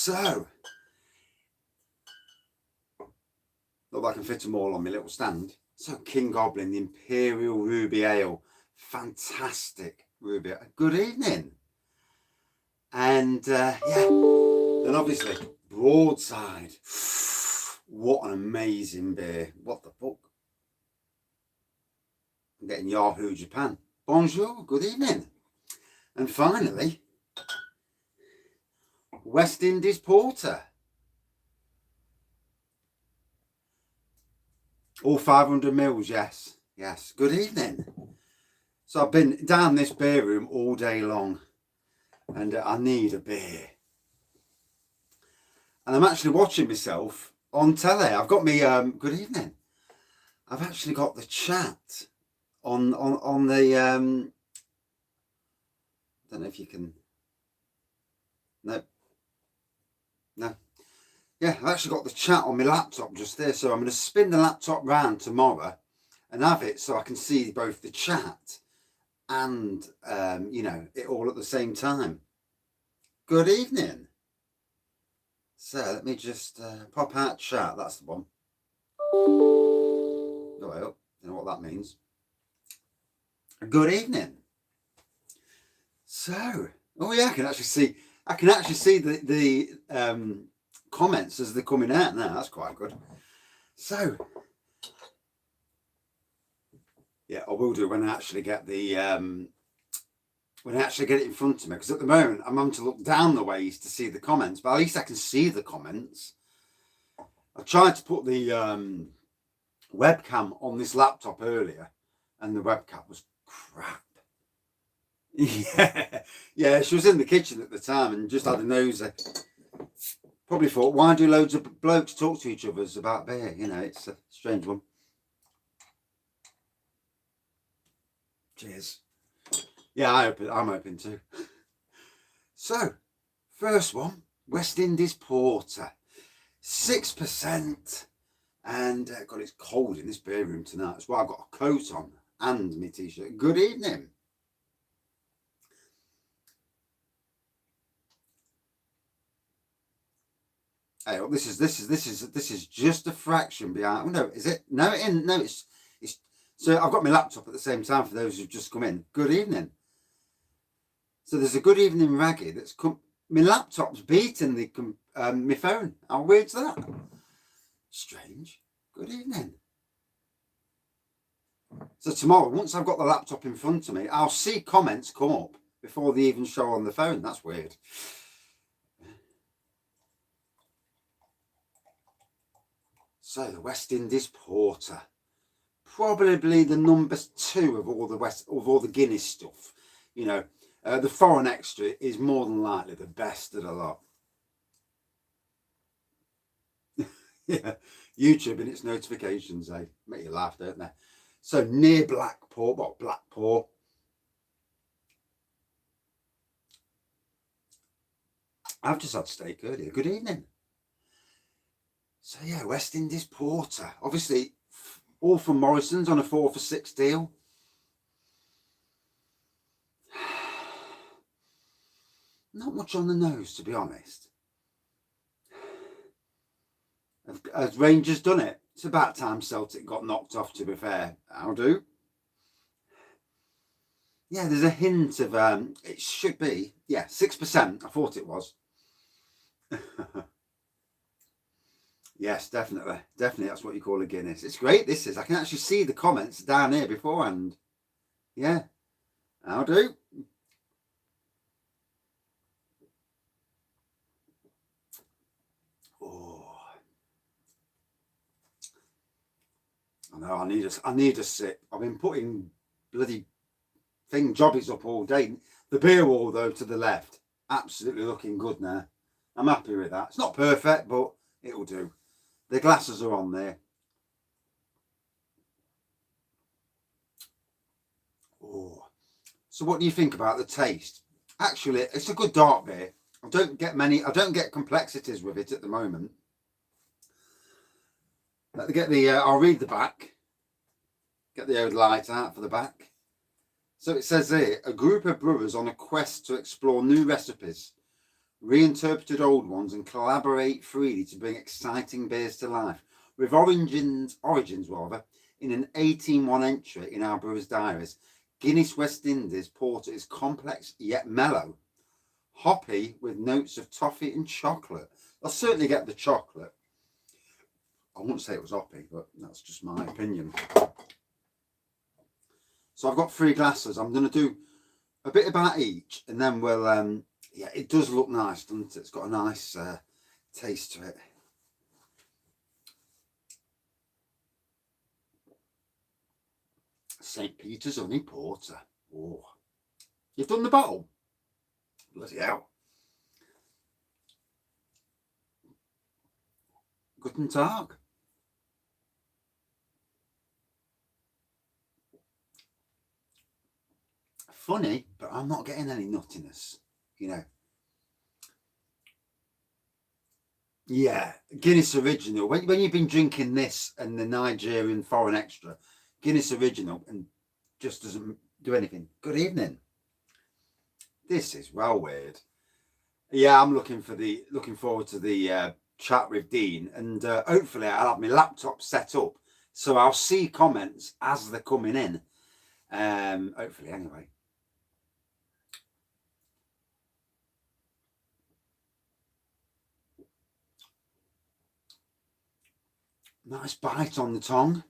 So, look like I can fit them all on my little stand. So, King Goblin, the Imperial Ruby Ale. Fantastic Ruby Ale. Good evening. And, yeah, then obviously, Broadside. What an amazing beer. What the fuck? I'm getting Yahoo Japan. Bonjour, good evening. And finally, West Indies Porter. All 500 mils, yes. Yes, good evening. So I've been down this beer room all day long and I need a beer. And I'm actually watching myself on telly. I've got me, good evening. I've actually got the chat on the, I don't know if you can, no. Yeah, I've actually got the chat on my laptop just there. So I'm going to spin the laptop round tomorrow and have it so I can see both the chat and, you know, it all at the same time. Good evening. So let me just pop out chat. That's the one. Oh, well, you know what that means. Good evening. So, oh yeah, I can actually see the comments as they're coming out now. That's quite good. So, yeah, I will do when I actually get the when I actually get it in front of me, because at the moment I'm having to look down the ways to see the comments, but at least I can see the comments. I tried to put the webcam on this laptop earlier, and the webcam was crap. Yeah, she was in the kitchen at the time and just had a nosy. Probably thought, why do loads of blokes talk to each other about beer? You know, it's a strange one. Cheers. Yeah, I'm open too. So, first one, West Indies Porter, 6%. And God, it's cold in this beer room tonight. That's why I've got a coat on and my t-shirt. Good evening. Hey, well, this is just a fraction behind. No, is it? No, it's. So I've got my laptop at the same time for those who've just come in. Good evening. So there's a good evening Raggy that's come. My laptop's beating the my phone. How weird's that? Strange. Good evening. So tomorrow, once I've got the laptop in front of me, I'll see comments come up before they even show on the phone. That's weird. So the West Indies Porter, probably the number 2 of all the Guinness stuff. You know, the foreign extra is more than likely the best of the lot. Yeah, YouTube and its notifications, they make you laugh, don't they? So near Blackpool, what Blackpool? I've just had steak earlier. Good evening. So yeah, West Indies Porter. Obviously, all from Morrison's on a 4 for 6 deal. Not much on the nose, to be honest. Has Rangers done it? It's about time Celtic got knocked off, to be fair. How do? Yeah, there's a hint of, it should be, yeah, 6%. I thought it was. Yes, definitely. Definitely, that's what you call a Guinness. It's great, this is. I can actually see the comments down here beforehand. Yeah. How do? Oh. I know, I need a sip. I've been putting bloody jobbies up all day. The beer wall, though, to the left, absolutely looking good now. I'm happy with that. It's not perfect, but it'll do. The glasses are on there. Oh, so what do you think about the taste? Actually, it's a good dark beer. I don't get complexities with it at the moment. Let me get the. I'll read the back. Get the old light out for the back. So it says here, a group of brothers on a quest to explore new recipes, reinterpreted old ones and collaborate freely to bring exciting beers to life. With origins rather, in an 18-1 entry in our brewers' diaries, Guinness West Indies Porter is complex yet mellow, hoppy with notes of toffee and chocolate. I'll certainly get the chocolate. I wouldn't say it was hoppy, but that's just my opinion. So I've got 3 glasses. I'm going to do a bit about each, and then we'll, yeah, it does look nice, doesn't it? It's got a nice taste to it. St. Peter's Honey Porter. Oh, you've done the bottle? Bloody hell. Guten Tag. Funny, but I'm not getting any nuttiness, you know. Yeah, Guinness Original. When you've been drinking this and the Nigerian Foreign Extra, Guinness Original, and just doesn't do anything. Good evening. This is well weird. Yeah, I'm looking forward to the chat with Dean, and hopefully I'll have my laptop set up so I'll see comments as they're coming in. Hopefully, anyway. Nice bite on the tongue.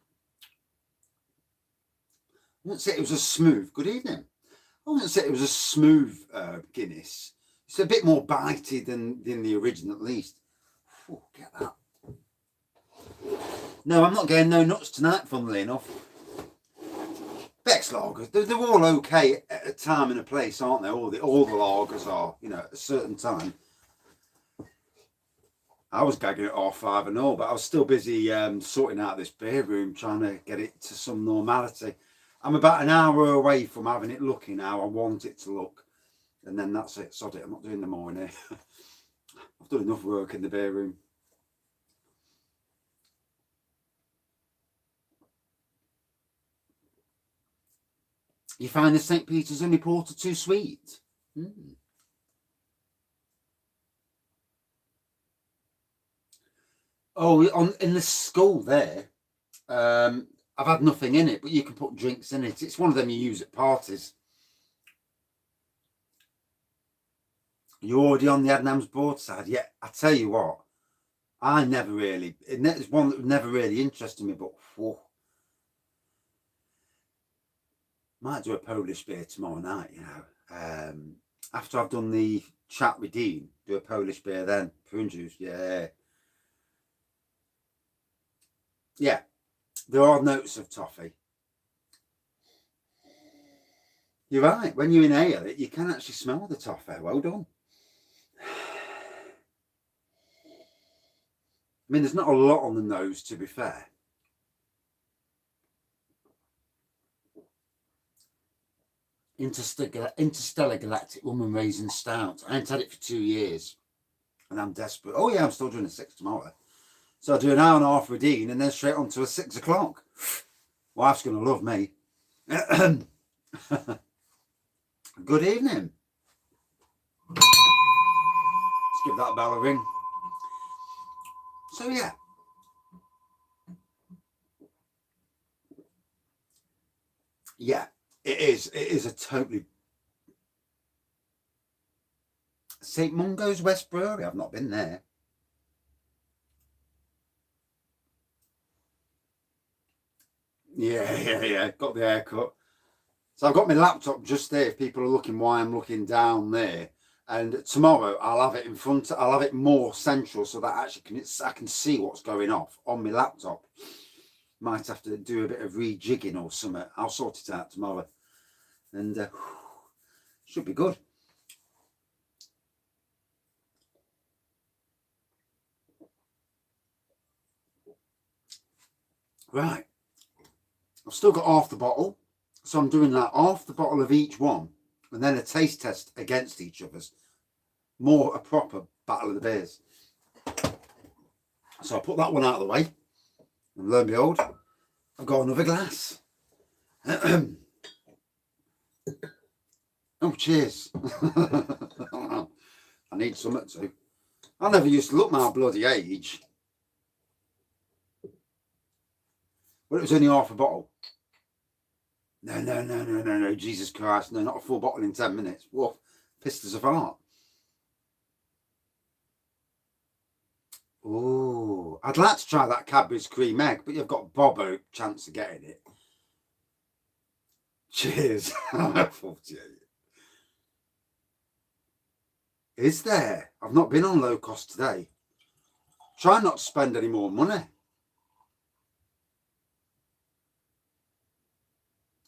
I wouldn't say it was a smooth. Good evening. I wouldn't say it was a smooth Guinness. It's a bit more bitey than the original, at least. Oh, get that. No, I'm not getting no nuts tonight, funnily enough. Beck's lagers, they're all okay at a time and a place, aren't they? All the lagers are, you know, at a certain time. I was gagging at R5 and all, but I was still busy sorting out this beer room, trying to get it to some normality. I'm about an hour away from having it looking how I want it to look. And then that's it. Sod it. I'm not doing the more in here. I've done enough work in the beer room. You find the St. Peter's Honey Porter too sweet? Oh, in the school there, I've had nothing in it, but you can put drinks in it. It's one of them you use at parties. You're already on the Adnams Broadside? Yeah, I tell you what, I never really, it's one that never really interested me, but whoa. Might do a Polish beer tomorrow night, you know. After I've done the chat with Dean, do a Polish beer then. Prune juice, yeah. Yeah, there are notes of toffee. You're right, when you inhale it, you can actually smell the toffee. Well done. I mean, there's not a lot on the nose, to be fair. Interstellar Galactic Woman Raisin Stout. I ain't had it for 2 years, and I'm desperate. Oh yeah, I'm still doing a 6 tomorrow. So I do an hour and a half with Dean, and then straight on to a 6 o'clock. Wife's going to love me. Good evening. Let's give that bell a ring. So yeah. Yeah, it is. It is a totally... St. Mungo's West Brewery. I've not been there. Yeah. Got the haircut. So I've got my laptop just there. If people are looking why I'm looking down there. And tomorrow I'll have it in front. I'll have it more central so that I can see what's going off on my laptop. Might have to do a bit of rejigging or something. I'll sort it out tomorrow. And should be good. Right. I've still got half the bottle. So I'm doing like half the bottle of each one. And then a taste test against each other's. More a proper battle of the beers. So I'll put that one out of the way. And lo and behold, I've got another glass. Oh, cheers. I need something to. I never used to look my bloody age. But it was only half a bottle. No, Jesus Christ. No, not a full bottle in 10 minutes. Woof. Pissed us apart. Oh, I'd like to try that Cadbury's cream egg, but you've got Bobo chance of getting it. Cheers. 48. Is there? I've not been on low cost today. Try not to spend any more money.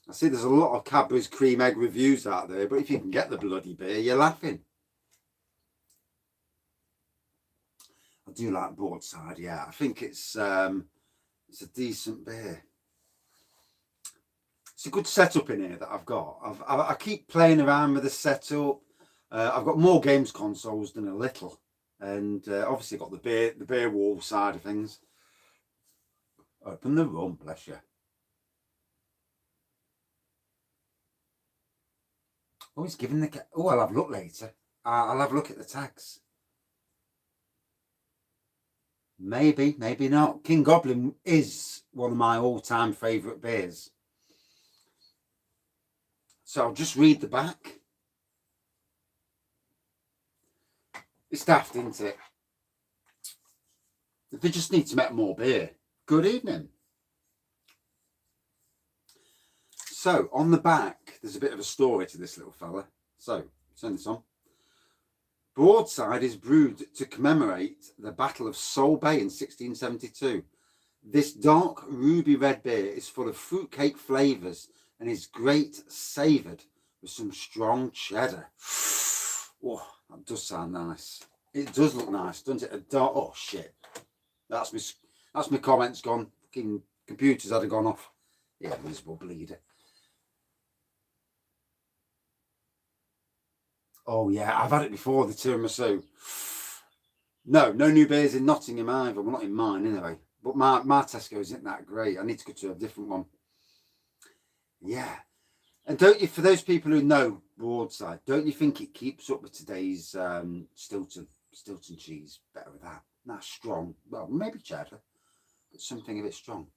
I see there's a lot of Cadbury's cream egg reviews out there, but if you can get the bloody beer, you're laughing. I do like Broadside, yeah. I think it's a decent beer. It's a good setup in here that I've got. I keep playing around with the setup. I've got more games consoles than a little, and obviously got the beer wall side of things. Open the rum, bless you. Oh, he's giving the... Oh, I'll have a look later. I'll have a look at the tags. Maybe, maybe not. King Goblin is one of my all-time favourite beers. So I'll just read the back. It's daft, isn't it? They just need to make more beer. Good evening. So, on the back, there's a bit of a story to this little fella. So, turn this on. Broadside is brewed to commemorate the Battle of Sole Bay in 1672. This dark ruby red beer is full of fruitcake flavours and is great savoured with some strong cheddar. Oh, that does sound nice. It does look nice, doesn't it? A dark... Oh, shit. That's my comments gone. Fucking computers had gone off. Yeah, miserable bleeder. Oh, yeah, I've had it before, the tiramisu. No new beers in Nottingham either. Well, not in mine, anyway. But my Tesco's isn't that great. I need to go to a different one. Yeah. And don't you, for those people who know Broadside, don't you think it keeps up with today's Stilton cheese? Better with that. That's strong. Well, maybe cheddar, but something a bit strong.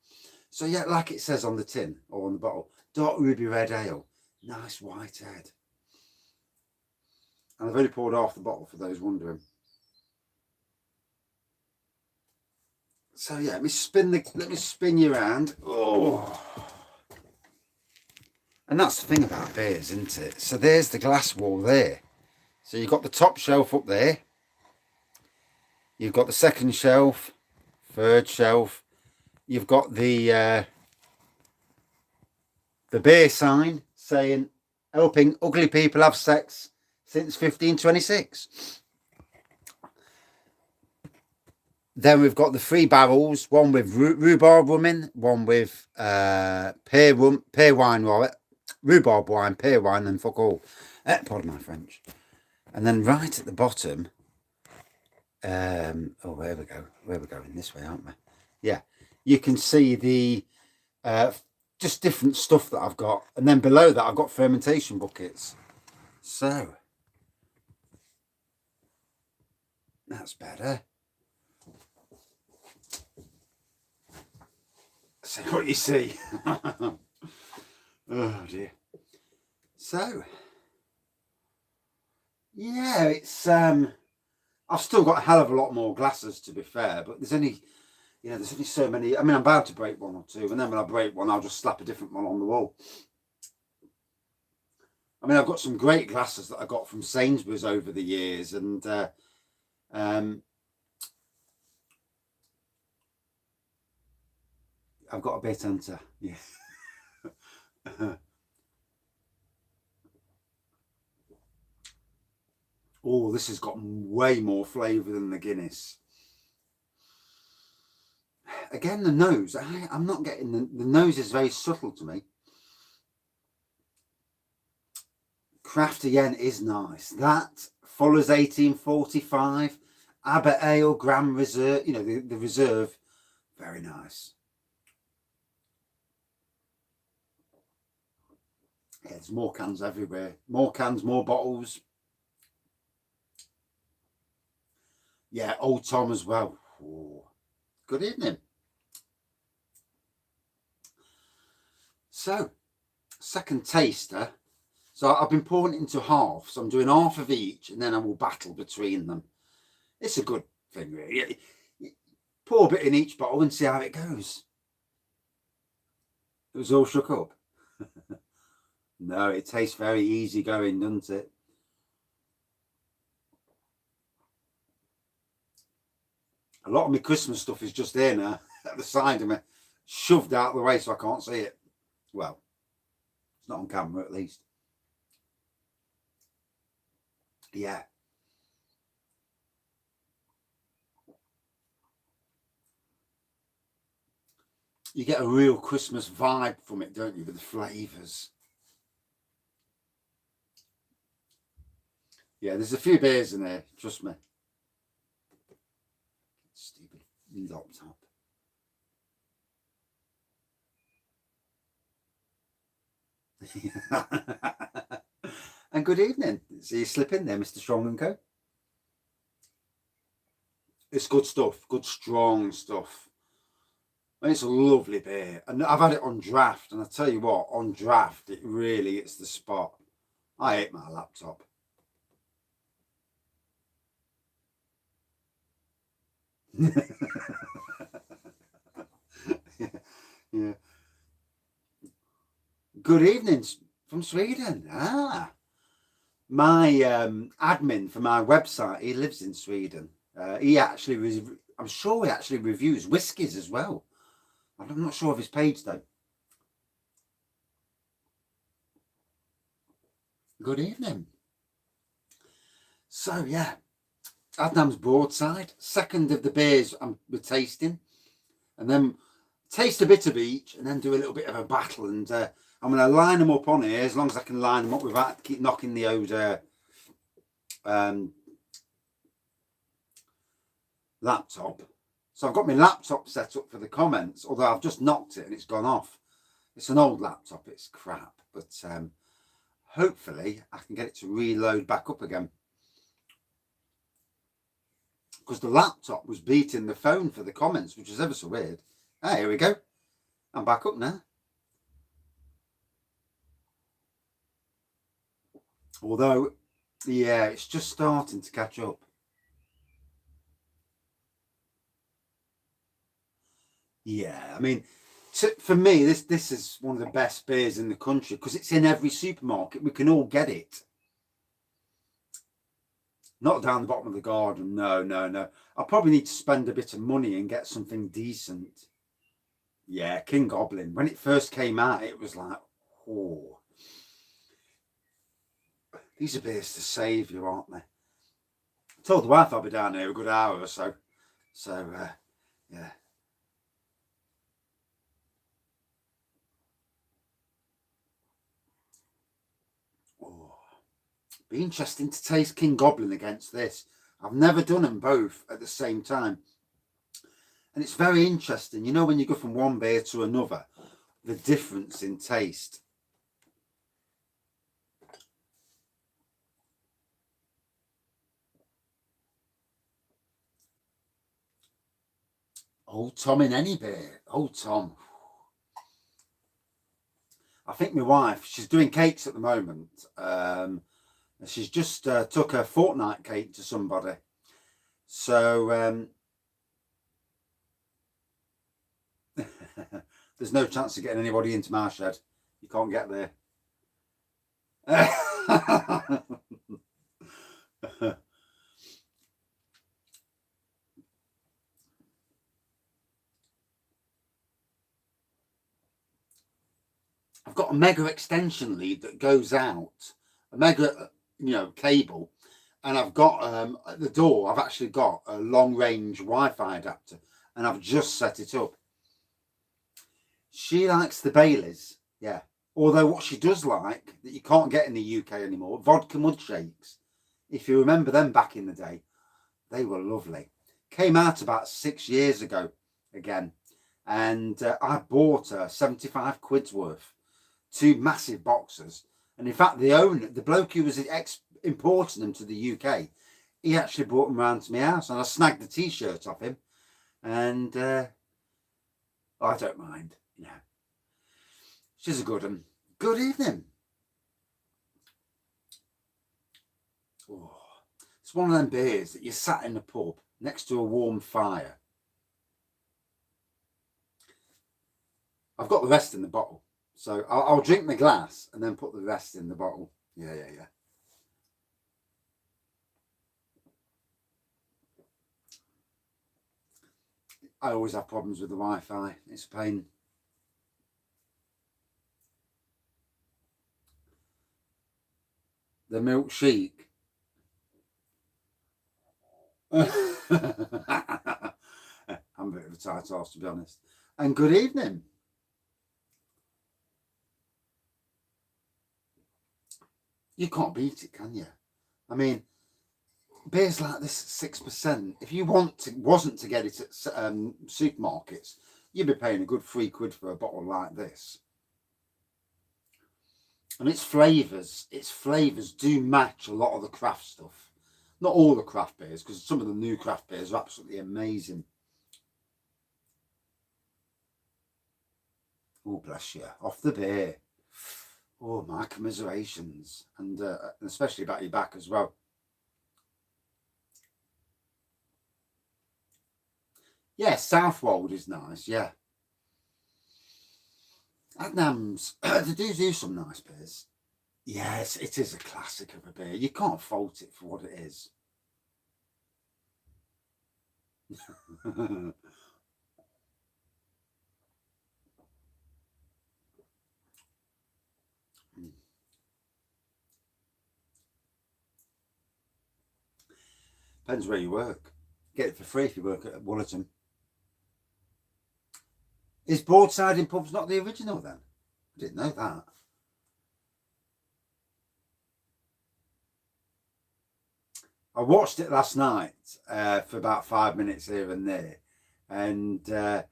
So, yeah, like it says on the tin or on the bottle, dark ruby red ale. Nice white head. And I've only poured half the bottle for those wondering. So yeah, let me spin you around. Oh. And that's the thing about beers, isn't it? So there's the glass wall there. So you've got the top shelf up there. You've got the second shelf, third shelf. You've got the beer sign saying, helping ugly people have sex since 1526. Then we've got the 3 barrels, one with rhubarb rum in, one with pear wine, rhubarb wine, pear wine, and fuck all. Pardon my French. And then right at the bottom, oh, where we go? We're going this way, aren't we? Yeah, you can see the just different stuff that I've got, and then below that I've got fermentation buckets. So that's better. See what you see. Oh dear. So yeah, it's I've still got a hell of a lot more glasses, to be fair, but there's only so many. I mean, I'm bound to break one or two, and then when I break one, I'll just slap a different one on the wall. I mean, I've got some great glasses that I got from Sainsbury's over the years, and I've got a bit under, yeah. Oh, this has got way more flavour than the Guinness. Again, the nose, I'm not getting the nose is very subtle to me. Craft again is nice. That Fuller's 1845, Abbott Ale, Grand Reserve, the Reserve, very nice. Yeah, there's more cans everywhere. More cans, more bottles. Yeah, old Tom as well. Oh, good evening. So, second taster. So I've been pouring it into half. So I'm doing half of each and then I will battle between them. It's a good thing, really. Pour a bit in each bottle and see how it goes. It was all shook up. No, it tastes very easy going, doesn't it? A lot of my Christmas stuff is just there now at the side of me, shoved out of the way so I can't see it. Well, it's not on camera at least. Yeah. You get a real Christmas vibe from it, don't you, with the flavours. Yeah, there's a few beers in there, trust me. Stupid laptop. And good evening. See you slip in there, Mr. Strong and Co. It's good stuff, good strong stuff. And it's a lovely beer. And I've had it on draft, and I tell you what, on draft, it really hits the spot. I hate my laptop. Yeah. Good evening from Sweden. My admin for my website, he lives in Sweden. I'm sure he actually reviews whiskies as well. I'm not sure of his page though. Good evening. So yeah, Adnams Broadside, second of the beers we're tasting, and then taste a bit of each, and then do a little bit of a battle. And I'm going to line them up on here as long as I can line them up without keep knocking the old laptop. So I've got my laptop set up for the comments, although I've just knocked it and it's gone off. It's an old laptop, it's crap, but hopefully I can get it to reload back up again. Because the laptop was beating the phone for the comments, which is ever so weird. Ah, here we go. I'm back up now. Although, yeah, it's just starting to catch up. Yeah, I mean, for me, this is one of the best beers in the country because it's in every supermarket. We can all get it. Not down the bottom of the garden. No. I probably need to spend a bit of money and get something decent. Yeah, King Goblin. When it first came out, it was like, oh. These are beers to save you, aren't they? I told the wife I'll be down here a good hour or so. So, yeah. Oh. Be interesting to taste King Goblin against this. I've never done them both at the same time. And it's very interesting. You know, when you go from one beer to another, the difference in taste. Old Tom in any beer. Old Tom. I think my wife, she's doing cakes at the moment. She's just took a fortnight cake to somebody. So there's no chance of getting anybody into my shed. You can't get there. I've got a mega extension lead that goes out, a mega, cable, and I've got at the door, I've actually got a long range Wi-Fi adapter, and I've just set it up. She likes the Baileys, yeah. Although what she does like, that you can't get in the UK anymore, vodka mud shakes. If you remember them back in the day, they were lovely. Came out about 6 years ago again, and I bought 75 quid's worth, 2 massive boxes. And in fact, the bloke who was importing them to the UK, he actually brought them round to my house, and I snagged the t-shirt off him, and I don't mind, you know. She's a good one. Good evening. Oh, it's one of them beers that you sat in the pub next to a warm fire. I've got the rest in the bottle, so I'll drink the glass and then put the rest in the bottle. Yeah. I always have problems with the Wi-Fi. It's a pain. The milkshake. I'm a bit of a tight ass, to be honest. And good evening. You can't beat it, can you? I mean, beers like this 6%. If you wasn't to get it at supermarkets, you'd be paying a good £3 for a bottle like this. And its flavours do match a lot of the craft stuff. Not all the craft beers, because some of the new craft beers are absolutely amazing. Oh, bless you. Off the beer. Oh, my commiserations. And especially about your back as well. Yeah, Southwold is nice, yeah. Adnams, they do some nice beers. Yes, it is a classic of a beer. You can't fault it for what it is. Depends where you work. Get it for free if you work at Wollerton. Is Broadside in pubs not the original then? I didn't know that. I watched it last night for about 5 minutes here and there, and it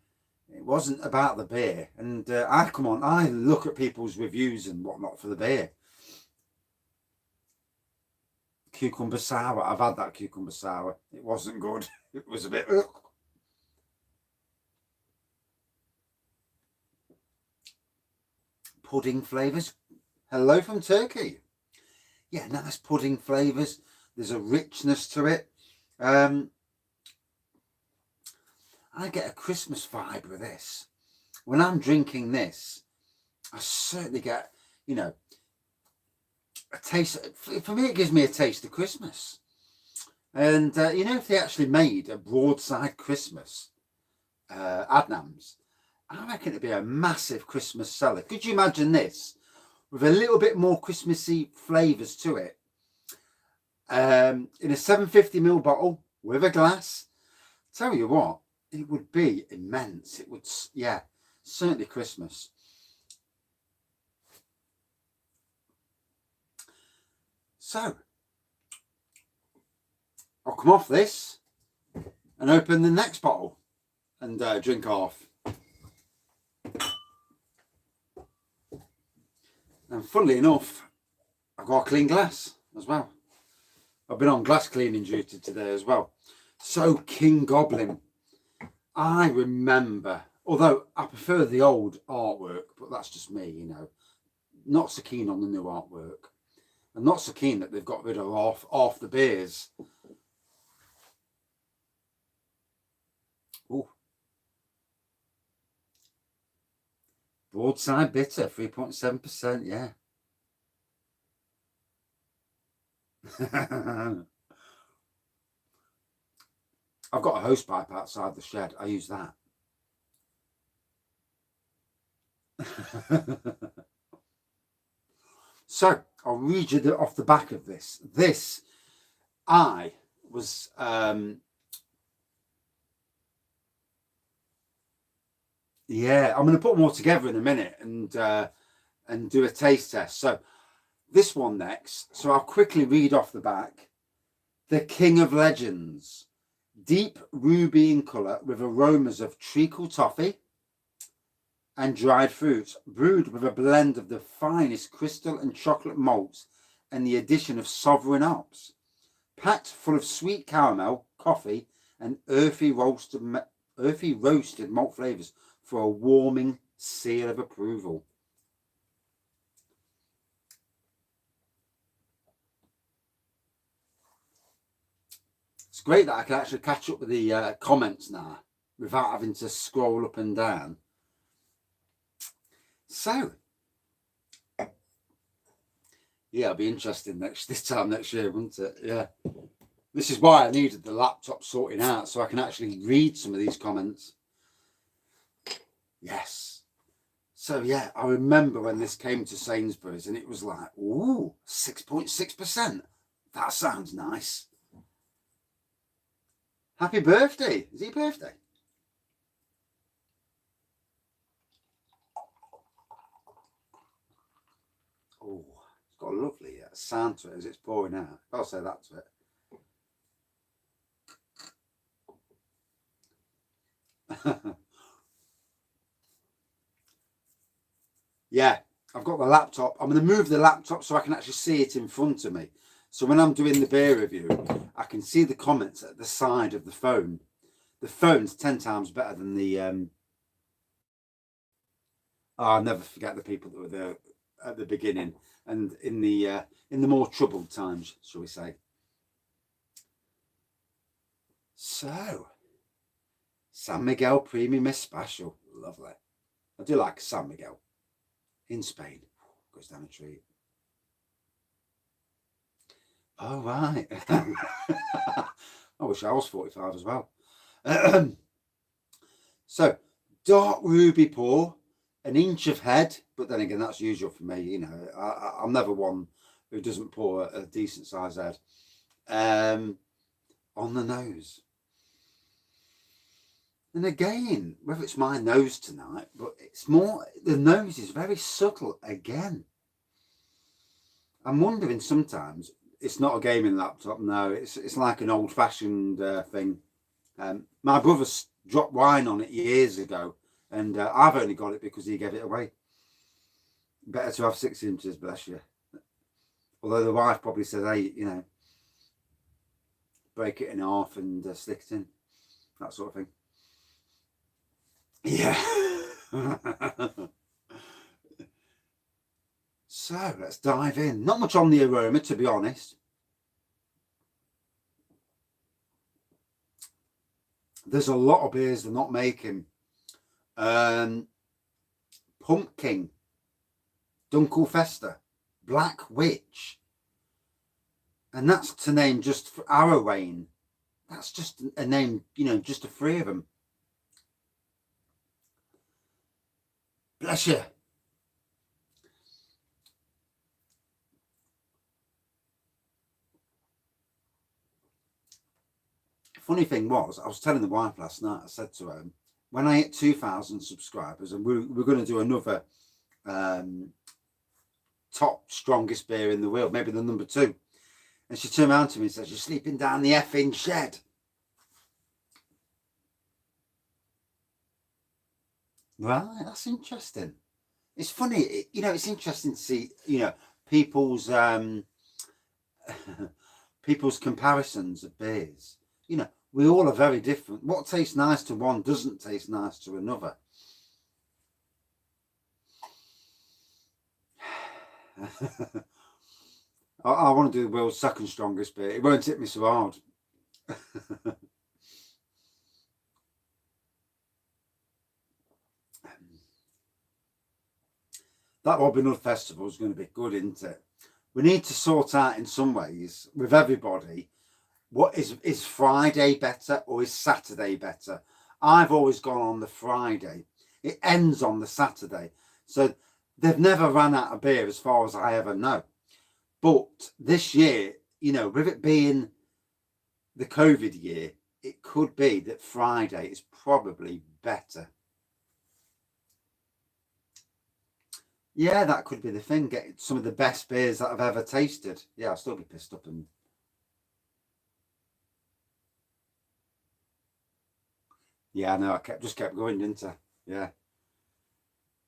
wasn't about the beer. And I look at people's reviews and whatnot for the beer. Cucumber sour. I've had that cucumber sour. It wasn't good. It was a bit. Ugh. Pudding flavours. Hello from Turkey. Yeah, nice pudding flavours. There's a richness to it. I get a Christmas vibe with this. When I'm drinking this, I certainly get, you know, a taste. For me, it gives me a taste of Christmas. And, you know, if they actually made a Broadside Christmas, Adnams, I reckon it'd be a massive Christmas seller. Could you imagine this with a little bit more Christmassy flavours to it? In a 750ml bottle with a glass. Tell you what, it would be immense. It would, yeah, certainly Christmas. So, I'll come off this and open the next bottle and drink half. And funnily enough, I've got a clean glass as well. I've been on glass cleaning duty today as well. So King Goblin, I remember, although I prefer the old artwork, but that's just me, you know, not so keen on the new artwork. And not so keen that they've got rid of half the beers. Oh, Broadside Bitter, 3.7%, yeah. I've got a hose pipe outside the shed. I use that. So I'll read you off the back of this. This, I was yeah, I'm going to put them all together in a minute and do a taste test. So this one next. So I'll quickly read off the back. The King of Legends. Deep ruby in colour with aromas of treacle toffee and dried fruits, brewed with a blend of the finest crystal and chocolate malts and the addition of sovereign hops. packed full of sweet caramel, coffee, and earthy roasted malt flavours for a warming seal of approval. It's great that I can actually catch up with the comments now without having to scroll up and down. So, yeah, it'll be interesting this time next year, won't it? Yeah. This is why I needed the laptop sorting out, so I can actually read some of these comments. Yes. So, yeah, I remember when this came to Sainsbury's and it was like, ooh, 6.6%. That sounds nice. Happy birthday. Is it your birthday? Oh, it's got a lovely sound to it as it's pouring out. I'll say that to it. Yeah, I've got the laptop. I'm going to move the laptop so I can actually see it in front of me. So when I'm doing the beer review, I can see the comments at the side of the phone. The phone's 10 times better than the... I'll never forget the people that were there at the beginning and in the more troubled times, shall we say. So, San Miguel Premium Especial. Lovely. I do like San Miguel. In Spain. Goes down a treat. Oh, right. I wish I was 45 as well. So, dark ruby pour, an inch of head, but then again, that's usual for me. You know, I'm never one who doesn't pour a decent size head. On the nose. And again, whether it's my nose tonight, but it's more, the nose is very subtle again. I'm wondering sometimes, it's not a gaming laptop, no, it's like an old-fashioned thing. My brother dropped wine on it years ago, and I've only got it because he gave it away. Better to have 6 inches, bless you. Although the wife probably said, hey, you know, break it in half and stick it in, that sort of thing. Yeah. So let's dive in. Not much on the aroma, to be honest. There's a lot of beers they're not making. Pumpkin, Dunkelfester, Black Witch. And that's to name just for Arrowayne. That's just a name, you know, just the 3 of them. Bless you. Funny thing was, I was telling the wife last night, I said to her, when I hit 2,000 subscribers, and we're going to do another top strongest beer in the world, maybe the number 2. And she turned around to me and said, you're sleeping down the effing shed. Right, that's interesting. It's funny, you know, it's interesting to see, you know, people's people's comparisons of beers. You know, we all are very different. What tastes nice to one doesn't taste nice to another. I want to do the world's 2nd strongest beer. It won't hit me so hard. That Robin Hood Festival is going to be good, isn't it? We need to sort out in some ways with everybody, what is Friday better or is Saturday better? I've always gone on the Friday. It ends on the Saturday. So they've never run out of beer as far as I ever know. But this year, you know, with it being the COVID year, it could be that Friday is probably better. Yeah, that could be the thing. Get some of the best beers that I've ever tasted. Yeah, I'll still be pissed up and... Yeah, I know. I just kept going, didn't I? Yeah.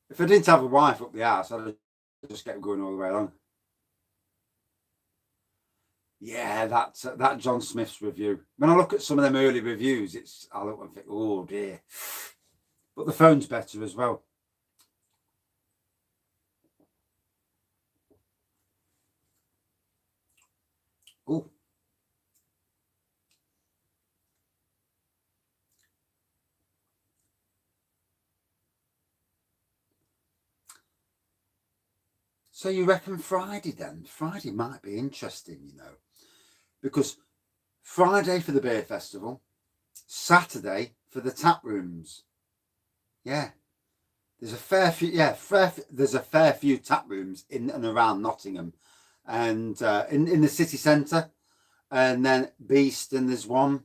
If I didn't have a wife up the arse, I'd have just kept going all the way along. Yeah, that John Smith's review. When I look at some of them early reviews, I look and think, oh dear. But the phone's better as well. Oh. So you reckon Friday then? Friday might be interesting, you know, because Friday for the beer festival, Saturday for the tap rooms. Yeah, there's a fair few. Yeah, there's a fair few tap rooms in and around Nottingham, and in the city centre, and then Beeston. There's one.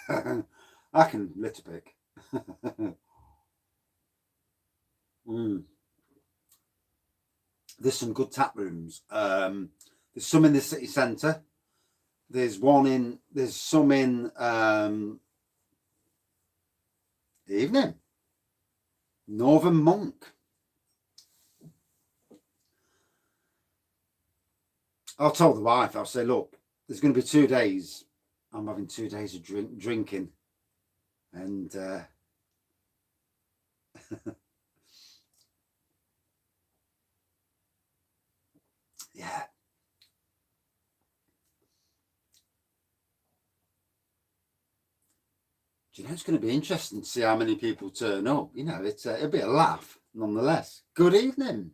I can litter pick. Mm. There's some good tap rooms. There's some in the city centre. There's some in evening. Northern Monk. I'll tell the wife, I'll say, look, there's going to be 2 days. I'm having 2 days of drinking. And yeah. Do you know, it's going to be interesting to see how many people turn up. You know, it'll be a laugh nonetheless. Good evening.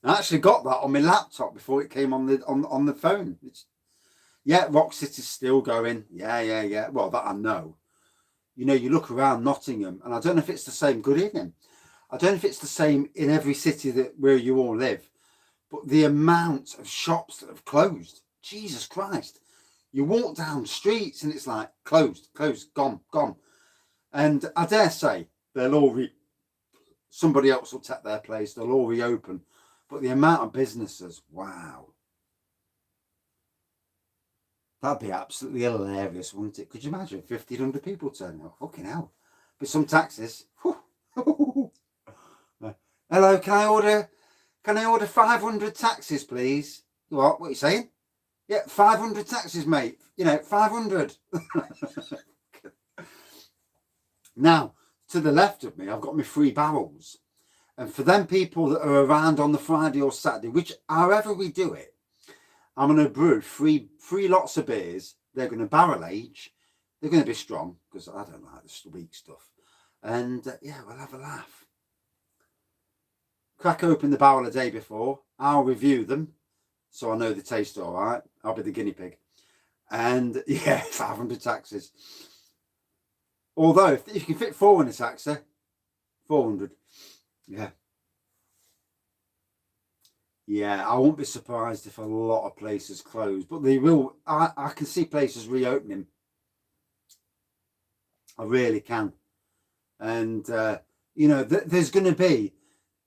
I actually got that on my laptop before it came on the phone. Yeah, Rock City's still going. Yeah. Well, that I know. You know, you look around Nottingham, and I don't know if it's the same. Good evening. I don't know if it's the same in every city where you all live, but the amount of shops that have closed. Jesus Christ. You walk down streets and it's like closed, gone. And I dare say somebody else will take their place. They'll all reopen. But the amount of businesses, wow. That'd be absolutely hilarious, wouldn't it? Could you imagine 1,500 people turning up? Fucking hell. But some taxis. Hello, can I order 500 taxis, please? What are you saying? Yeah, 500 taxis, mate. You know, 500. Now, to the left of me, I've got my 3 barrels. And for them people that are around on the Friday or Saturday, which however we do it, I'm going to brew three lots of beers. They're going to barrel age. They're going to be strong because I don't like the weak stuff. And yeah, we'll have a laugh. Crack open the barrel a day before. I'll review them so I know they taste all right. I'll be the guinea pig. And yeah, 500 taxis. Although if you can fit 4 in a taxi, 400. Yeah. Yeah, I won't be surprised if a lot of places close, but they will. I can see places reopening. I really can. And, you know, there's going to be,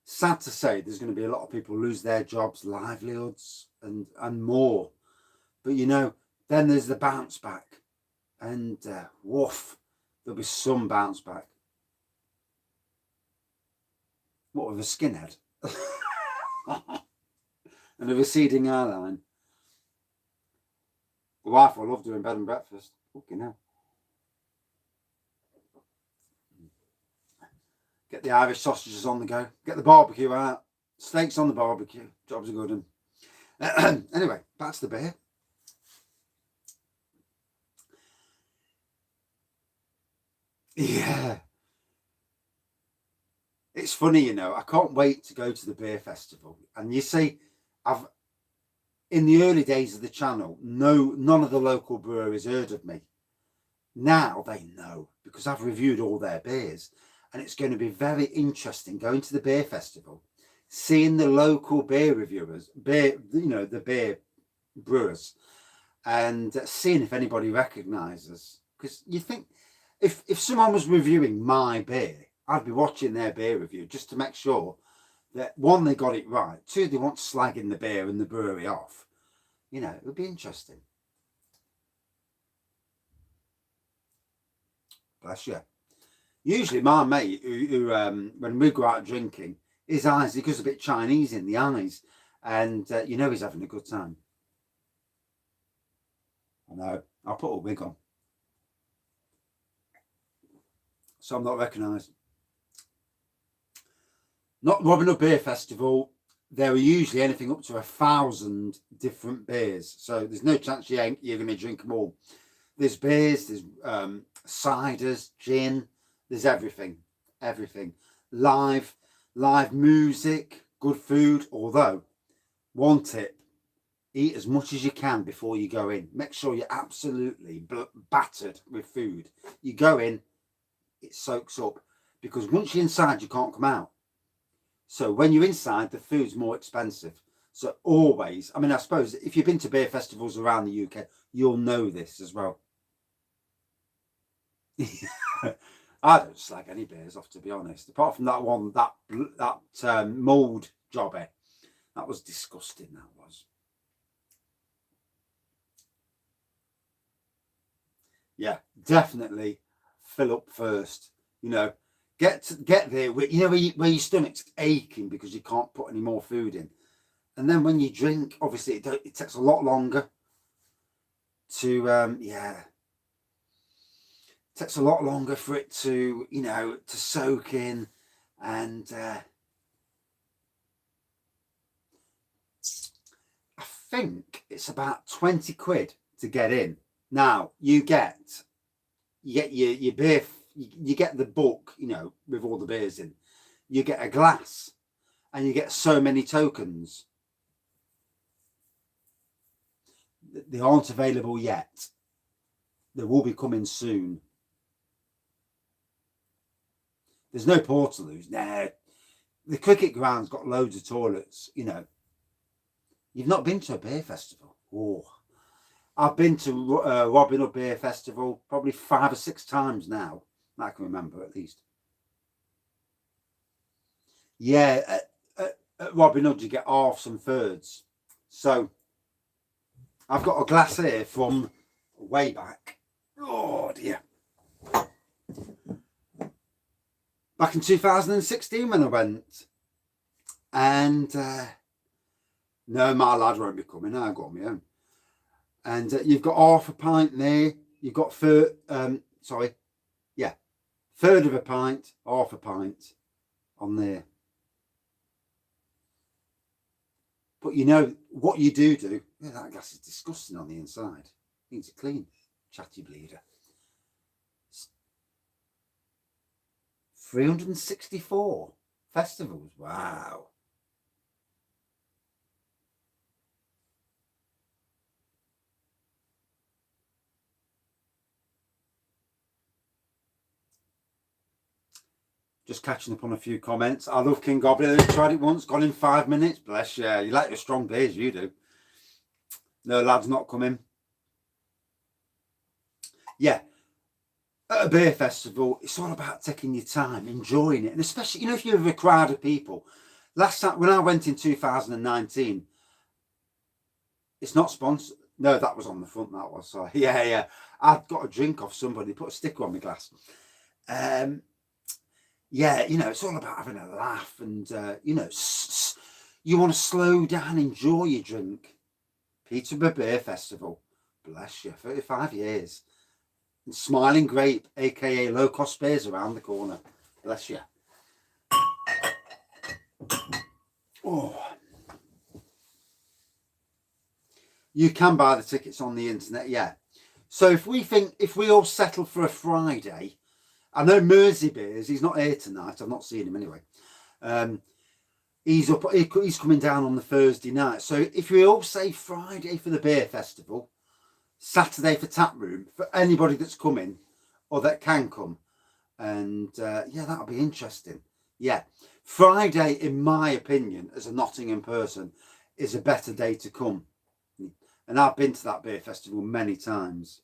sad to say, there's going to be a lot of people lose their jobs, livelihoods, and more. But, you know, then there's the bounce back. And woof, there'll be some bounce back. What, with a skinhead? And a receding hairline. The wife will love doing bed and breakfast. Fucking hell. Get the Irish sausages on the go. Get the barbecue out. Steaks on the barbecue. Jobs are good. And anyway, back to the beer. Yeah. It's funny, you know, I can't wait to go to the beer festival. And you see, in the early days of the channel, none of the local breweries heard of me. Now they know because I've reviewed all their beers. And it's going to be very interesting going to the beer festival, seeing the local beer reviewers, the beer brewers, and seeing if anybody recognises. Because you think if someone was reviewing my beer, I'd be watching their beer review just to make sure that 1, they got it right, 2, they weren't slagging the beer and the brewery off. You know, it would be interesting. Bless you. Usually my mate, who when we go out drinking, his eyes, he goes a bit Chinese in the eyes, and you know he's having a good time. I know. I'll put a wig on, so I'm not recognised. Not Robin Hood Beer Festival. There are usually anything up to 1,000 different beers, so there's no chance you're going to drink them all. There's beers, there's ciders, gin, there's everything. Live music, good food. Although, one tip: eat as much as you can before you go in. Make sure you're absolutely battered with food. You go in, it soaks up, because once you're inside, you can't come out. So when you're inside, the food's more expensive. So always, I mean, I suppose if you've been to beer festivals around the UK, you'll know this as well. I don't slag any beers off, to be honest. Apart from that one, that mould jobber, that was disgusting. That was. Yeah, definitely fill up first. You know, get there where, you know, where your stomach's aching because you can't put any more food in, and then when you drink, obviously it takes a lot longer to takes a lot longer for it to, you know, to soak in, and I think it's about 20 quid to get in. Now you get your beer, you get the book, you know, with all the beers in. You get a glass, and you get so many tokens. They aren't available yet. They will be coming soon. There's no Portaloos. Nah, the cricket ground's got loads of toilets, you know. You've not been to a beer festival? Oh, I've been to Robin Hood Beer Festival probably 5 or 6 times now. I can remember, at least. Yeah, at Robin Hood you get halves and thirds. So I've got a glass here from way back. Oh dear. Back in 2016 when I went. And no, my lad won't be coming. I've got my own. And you've got half a pint there. You've got third of a pint, half a pint on there. But you know what you do? Yeah, that glass is disgusting on the inside. Needs it clean. Chatty bleeder. 364 festivals. Wow. Just catching up on a few comments. I love King Goblin. I tried it once, gone in 5 minutes. Bless you. You like your strong beers, you do. No, lad's not coming. Yeah. At a beer festival, it's all about taking your time, enjoying it. And especially, you know, if you're with a crowd of people. Last time, when I went in 2019, it's not sponsored. No, that was on the front, that was. So, yeah. I'd got a drink off somebody, put a sticker on my glass. Yeah, you know, it's all about having a laugh, and you know, you want to slow down, enjoy your drink. Peterborough Beer Festival, bless you, 35 years. And Smiling Grape, aka low cost beers around the corner, bless you. Oh, you can buy the tickets on the internet, yeah. So if we all settle for a Friday. I know Mersey Beers, he's not here tonight. I've not seen him anyway. He's coming down on the Thursday night. So if we all say Friday for the beer festival, Saturday for tap room, for anybody that's coming or that can come. And yeah, that'll be interesting. Yeah. Friday, in my opinion, as a Nottingham person, is a better day to come. And I've been to that beer festival many times.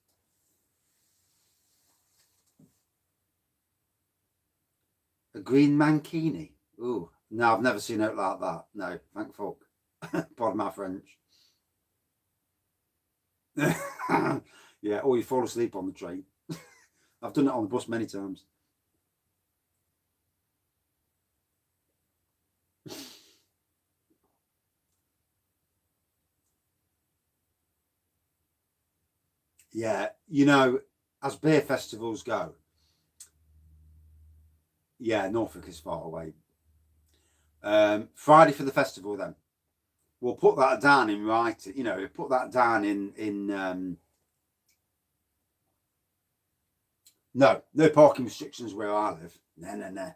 A green mankini. Ooh, no, I've never seen it like that. No, thank fuck. Pardon my French. Yeah, or you fall asleep on the train. I've done it on the bus many times. Yeah, you know, as beer festivals go, yeah, Norfolk is far away. Friday for the festival, then we'll put that down in writing. You know, put that down in. No parking restrictions where I live. No.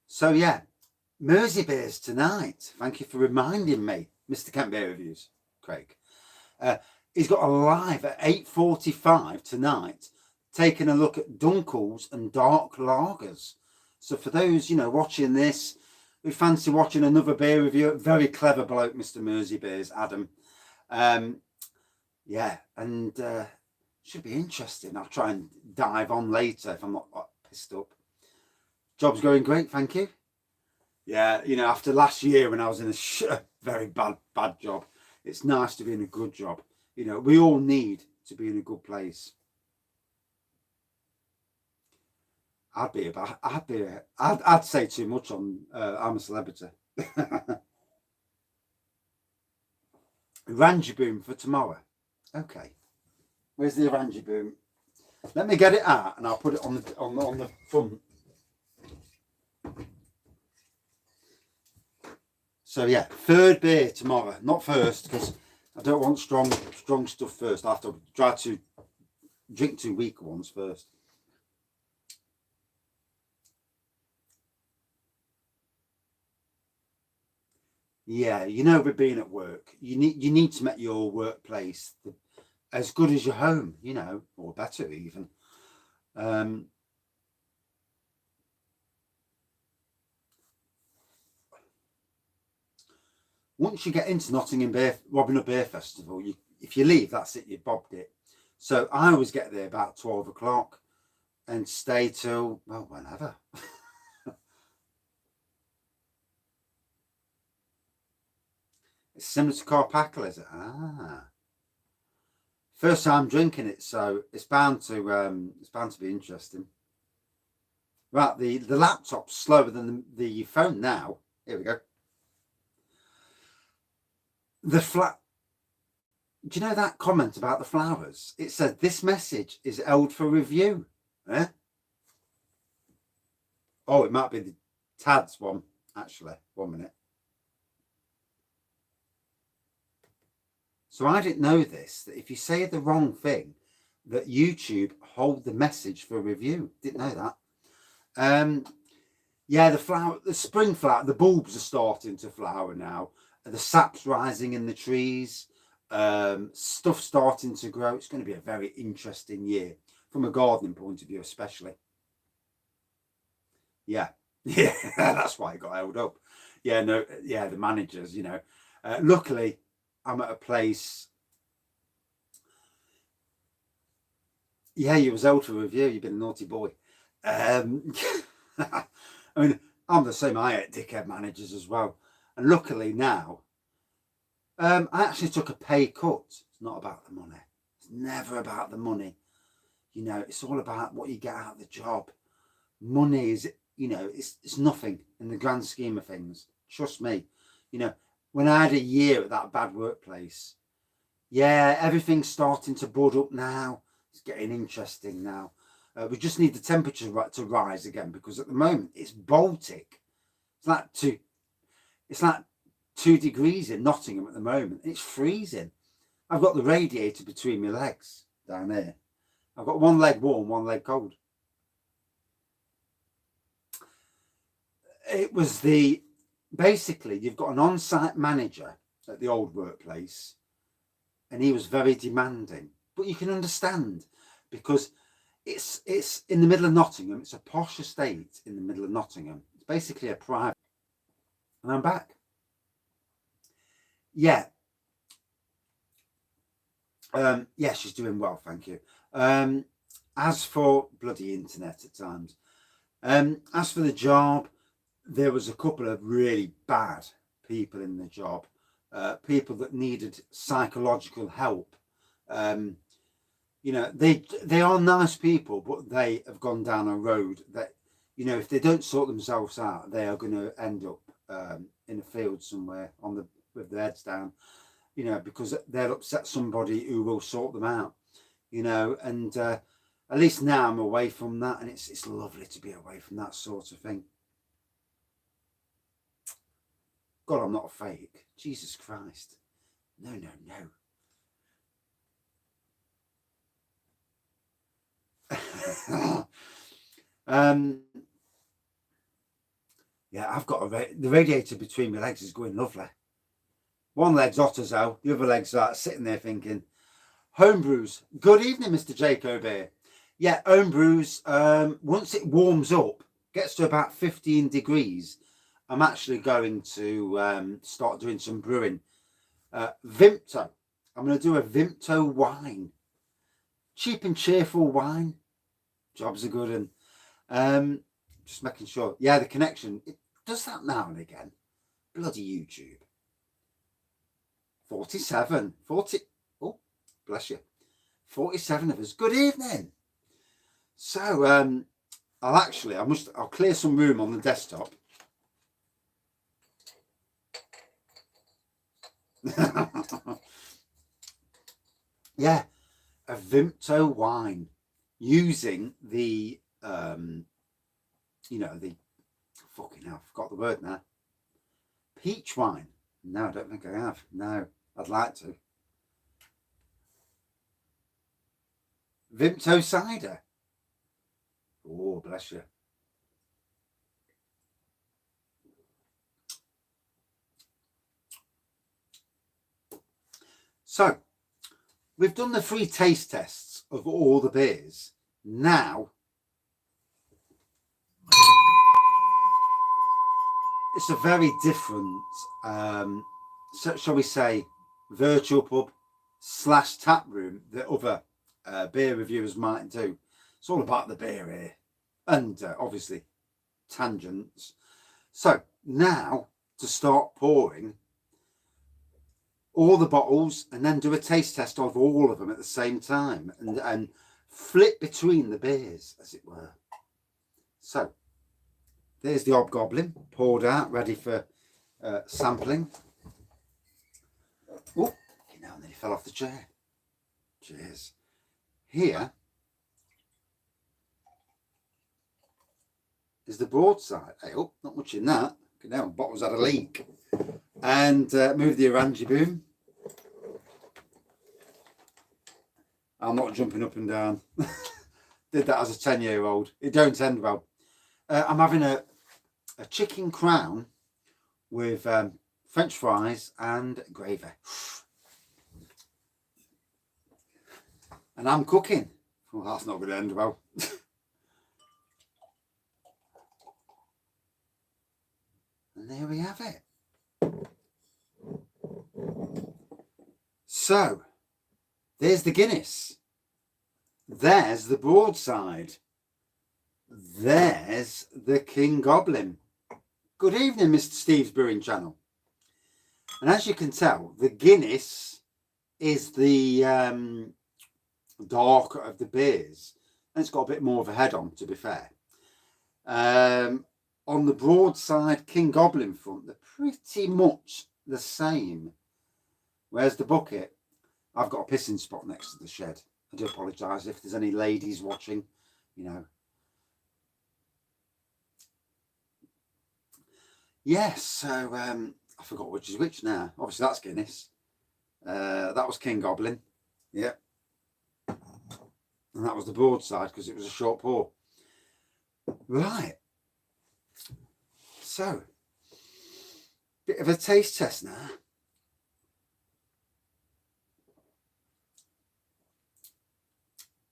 So yeah, Mersey beers tonight. Thank you for reminding me, Mr. Kent Beer Reviews, Craig. Uh, he's got a live at 8:45 tonight, taking a look at Dunkels and dark lagers. So for those, you know, watching this, who fancy watching another beer review, very clever bloke, Mr. Mersey Beers, Adam. Yeah, and should be interesting. I'll try and dive on later if I'm not pissed up. Job's going great, thank you. Yeah, you know, after last year when I was in a very bad job, it's nice to be in a good job. You know, we all need to be in a good place. I'd say too much on I'm a Celebrity. Orange boom for tomorrow. Okay. Where's the orange boom? Let me get it out and I'll put it on the front. So yeah, third beer tomorrow, not first, because I don't want strong stuff first. I have to try to drink 2 weak ones first. Yeah, you know, with being at work, you need to make your workplace as good as your home, you know, or better even. Once you get into Nottingham Robin Hood Beer Festival, if you leave, that's it, you bobbed it. So I always get there about 12 o'clock and stay till, well, whenever. It's similar to Carpackle, is it? Ah. First time drinking it, so it's bound to be interesting. Right, the laptop's slower than the phone now. Here we go. Do you know that comment about the flowers? It said this message is held for review. Eh? Oh, it might be the Tad's one, actually. 1 minute. So I didn't know this, that if you say the wrong thing, that YouTube hold the message for review. Didn't know that. Yeah, the spring flower, the bulbs are starting to flower now. The sap's rising in the trees. Stuff starting to grow. It's going to be a very interesting year from a gardening point of view, especially. Yeah, yeah, that's why it got held up. Yeah, no, yeah, the managers, you know. Luckily, I'm at a place. Yeah, you was held for review. You've been a naughty boy. I mean, I'm the same. I hate dickhead managers as well. And luckily now, I actually took a pay cut. It's not about the money. It's never about the money. You know, it's all about what you get out of the job. Money is, you know, it's nothing in the grand scheme of things. Trust me. You know, when I had a year at that bad workplace, yeah, everything's starting to bud up now. It's getting interesting now. We just need the temperature to rise again, because at the moment it's Baltic. It's like 2 degrees in Nottingham at the moment. It's freezing. I've got the radiator between my legs down here. I've got one leg warm, one leg cold. It was basically, you've got an on-site manager at the old workplace, and he was very demanding. But you can understand, because it's in the middle of Nottingham. It's a posh estate in the middle of Nottingham. It's basically a private. And I'm back. Yeah. Yeah, she's doing well, thank you. As for bloody internet at times, as for the job, there was a couple of really bad people in the job, people that needed psychological help. You know, they are nice people, but they have gone down a road that, you know, if they don't sort themselves out, they are going to end up in a field somewhere on with their heads down, you know, because they'll upset somebody who will sort them out, you know. And at least now I'm away from that, and it's lovely to be away from that sort of thing. God, I'm not a fake. Jesus Christ. No, no, no. Yeah, I've got the radiator between my legs is going lovely. One leg's hot as hell, the other leg's sitting there thinking. Homebrews. Good evening, Mr. Jacob here. Yeah, homebrews, once it warms up, gets to about 15 degrees, I'm actually going to start doing some brewing. Vimto. I'm going to do a Vimto wine. Cheap and cheerful wine. Jobs are good. And just making sure. Yeah, the connection. It does that now and again. Bloody YouTube. 47. 40. Oh, bless you. 47 of us. Good evening. So, I'll clear some room on the desktop. Yeah, a Vimto wine using the, you know, the, fucking hell, I forgot the word now. Peach wine. No, I don't think I have. No, I'd like to. Vimto cider. Oh, bless you. So, we've done the free taste tests of all the beers. Now, it's a very different, shall we say, virtual pub / tap room that other beer reviewers might do. It's all about the beer here, and obviously tangents. So now to start pouring all the bottles and then do a taste test of all of them at the same time, and flip between the beers, as it were. So there's the Goblin poured out, ready for sampling. Oh, you know, and then he fell off the chair. Cheers. Here is the Broadside. Hey, oh, not much in that. Now, bottle's had a leak. And move the Orange Boom. I'm not jumping up and down. Did that as a 10-year-old. It don't end well. I'm having a chicken crown with French fries and gravy. And I'm cooking. Well, that's not going to end well. And there we have it. So, there's the Guinness. There's the Broadside. There's the King Goblin. Good evening, Mr. Steve's Brewing Channel. And as you can tell, the Guinness is the darker of the beers. And it's got a bit more of a head on, to be fair. On the Broadside King Goblin front, they're pretty much the same. Where's the bucket? I've got a pissing spot next to the shed. I do apologise if there's any ladies watching, you know. Yes, so I forgot which is which now. Obviously that's Guinness. That was King Goblin. Yep. And that was the Broadside because it was a short pour. Right. So, bit of a taste test now.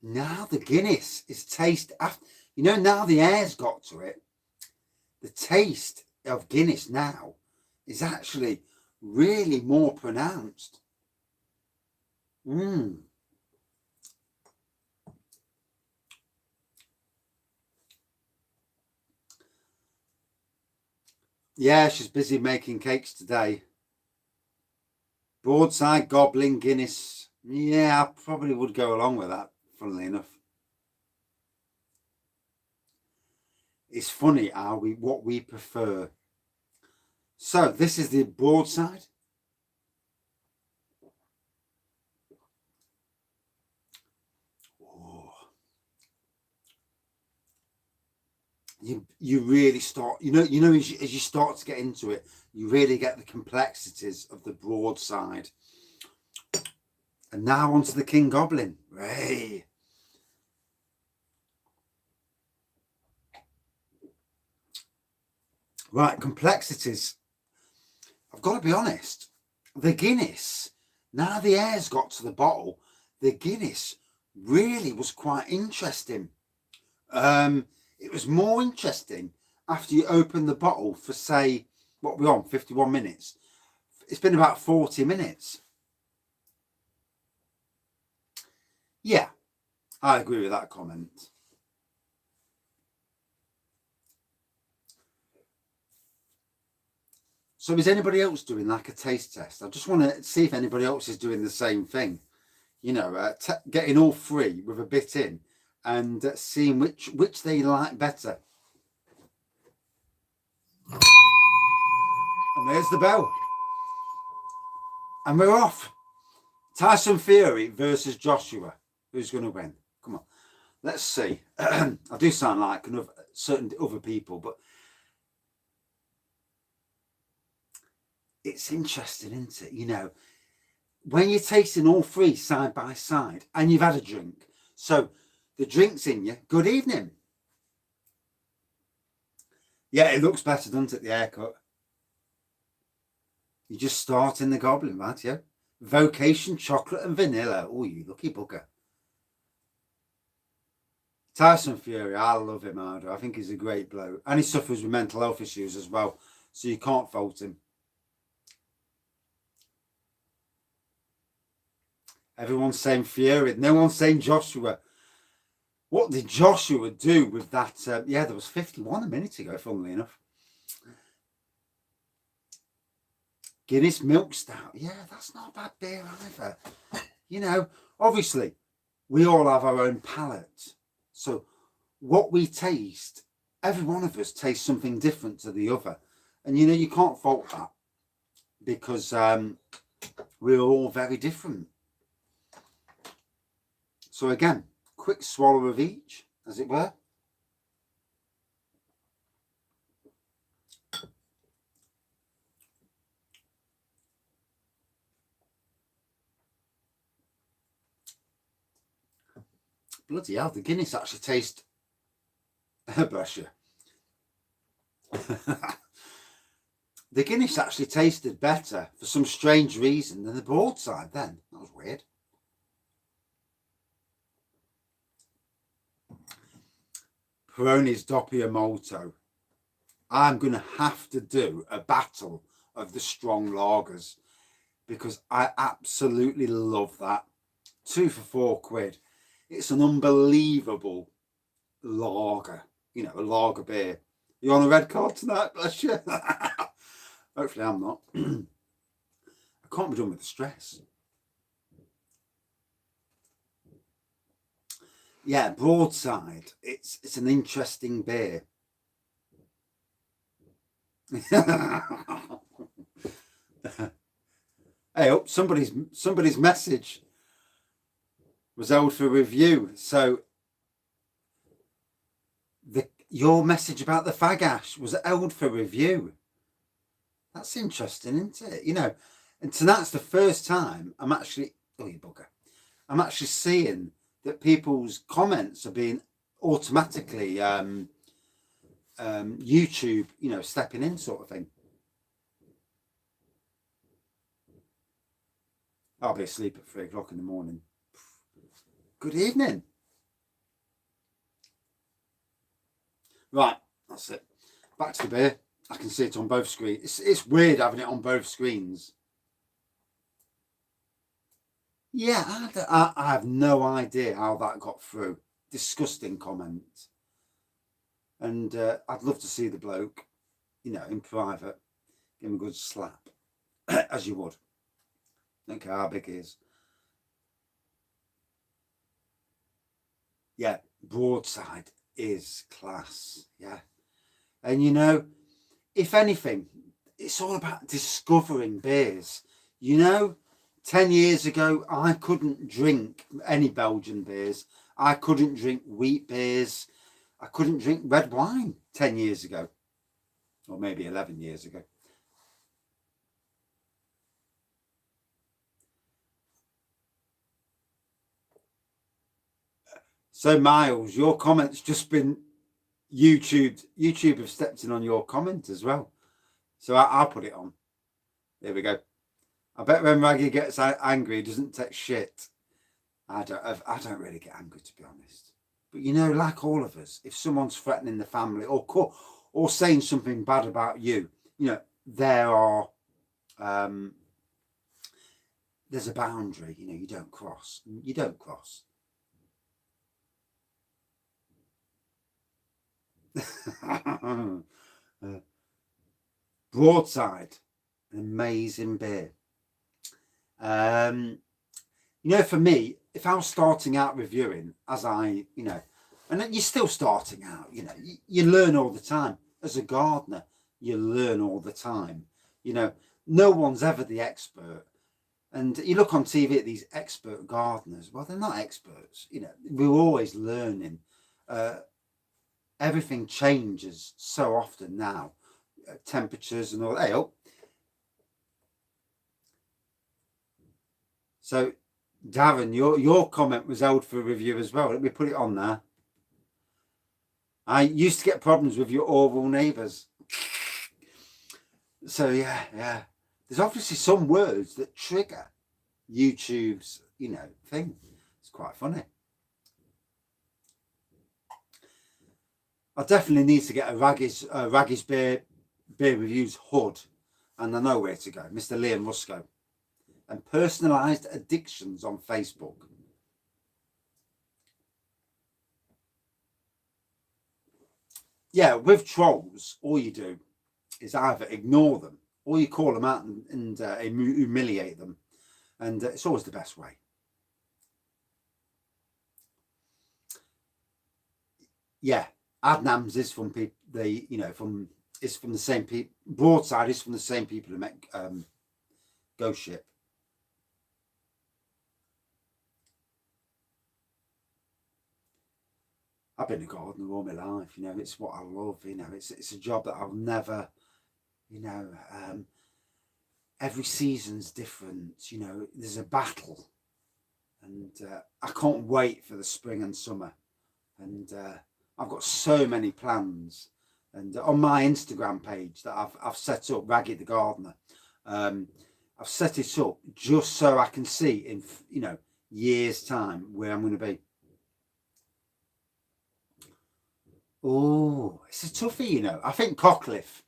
Now the Guinness is taste after, you know, now the air's got to it. The taste of Guinness now is actually really more pronounced. Yeah, she's busy making cakes today. Broadside, Goblin, Guinness. Yeah, I probably would go along with that, funnily enough. It's funny how what we prefer. So this is the Broadside. you really start, as you start to get into it, you really get the complexities of the broadside. And now onto the King Goblin. Hey. Right, complexities. I've got to be honest. The Guinness, now the air's got to the bottle, the Guinness really was quite interesting. It was more interesting after you open the bottle for, say, what we're on, 51 minutes. It's been about 40 minutes. Yeah, I agree with that comment. So is anybody else doing like a taste test? I just want to see if anybody else is doing the same thing. Getting all three with a bit in and seeing which they like better. And there's the bell. And we're off. Tyson Fury versus Joshua. Who's going to win? Come on. Let's see. I do sound like certain other people, but it's interesting, isn't it? When you're tasting all three side by side and you've had a drink. So the drink's in you. Good evening. Yeah, it looks better, doesn't it, the haircut? You just start in the Goblin, right? Yeah. Vocation, chocolate and vanilla. Oh, you lucky bugger. Tyson Fury, I love him, I think he's a great bloke. And he suffers with mental health issues as well. So you can't fault him. Everyone's saying Fury. No one's saying Joshua. What did Joshua do with that? Yeah, there was 51 a minute ago, funnily enough. Guinness Milk Stout. Yeah, that's not a bad beer either. Obviously, we all have our own palate. So what we taste, every one of us tastes something different to the other. And, you can't fault that because we're all very different. So again, quick swallow of each, as it were. Bloody hell, the Guinness actually tastes... Bless you. The Guinness actually tasted better for some strange reason than the Broadside then. That was weird. Peroni's Doppio Molto. I'm going to have to do a battle of the strong lagers because I absolutely love that. 2 for £4. It's an unbelievable lager, a lager beer. You on a red card tonight, bless you? Hopefully I'm not. I can't be done with the stress. Yeah, Broadside. It's an interesting beer. Hey, somebody's message was held for review. So your message about the fag ash was held for review. That's interesting, isn't it? And tonight's the first time I'm actually, oh you bugger, I'm actually seeing that people's comments are being automatically YouTube, stepping in sort of thing. I'll be asleep at 3 o'clock in the morning. Good evening. Right, that's it. Back to the beer. I can see it on both screens. It's weird having it on both screens. Yeah, I have no idea how that got through. Disgusting comment. And I'd love to see the bloke, in private, give him a good slap, as you would. Don't care how big he is. Yeah, Broadside is class. Yeah. And if anything, it's all about discovering beers. 10 years ago, I couldn't drink any Belgian beers. I couldn't drink wheat beers. I couldn't drink red wine 10 years ago, or maybe 11 years ago. So Miles, your comment's just been YouTube have stepped in on your comment as well. So I'll put it on. There we go. I bet when Raggy gets angry, he doesn't take shit. I don't really get angry, to be honest. But you know, like all of us, if someone's threatening the family or saying something bad about you, you know, there's a boundary. You know, you don't cross. You don't cross. Broadside, an amazing beer. You know, for me, if I was starting out reviewing, and then you're still starting out, you know, you learn all the time. As a gardener, you learn all the time. You know, no one's ever the expert. And you look on TV at these expert gardeners, well, they're not experts. You know, we're always learning. Everything changes so often now. Temperatures and all that. Hey, oh. So, Darren, your comment was held for review as well. Let me put it on there. I used to get problems with your oral neighbours. So, yeah. There's obviously some words that trigger YouTube's, you know, thing. It's quite funny. I definitely need to get a Wraggys beer reviews hood, and I know where to go. Mr. Liam Rusco. And personalised addictions on Facebook. Yeah, with trolls, all you do is either ignore them or you call them out and humiliate them. And it's always the best way. Yeah, Adnams is from people, it's from the same people. Broadside is from the same people who make Ghost Ship. I've been a gardener all my life, you know, it's what I love, you know, it's a job that I'll never, you know, every season's different, you know, there's a battle, and I can't wait for the spring and summer, and I've got so many plans, and on my Instagram page that I've set up, Raggy the Gardener, I've set it up just so I can see in, you know, years time where I'm going to be. Oh, it's a toughie, you know. I think Cockcliffe,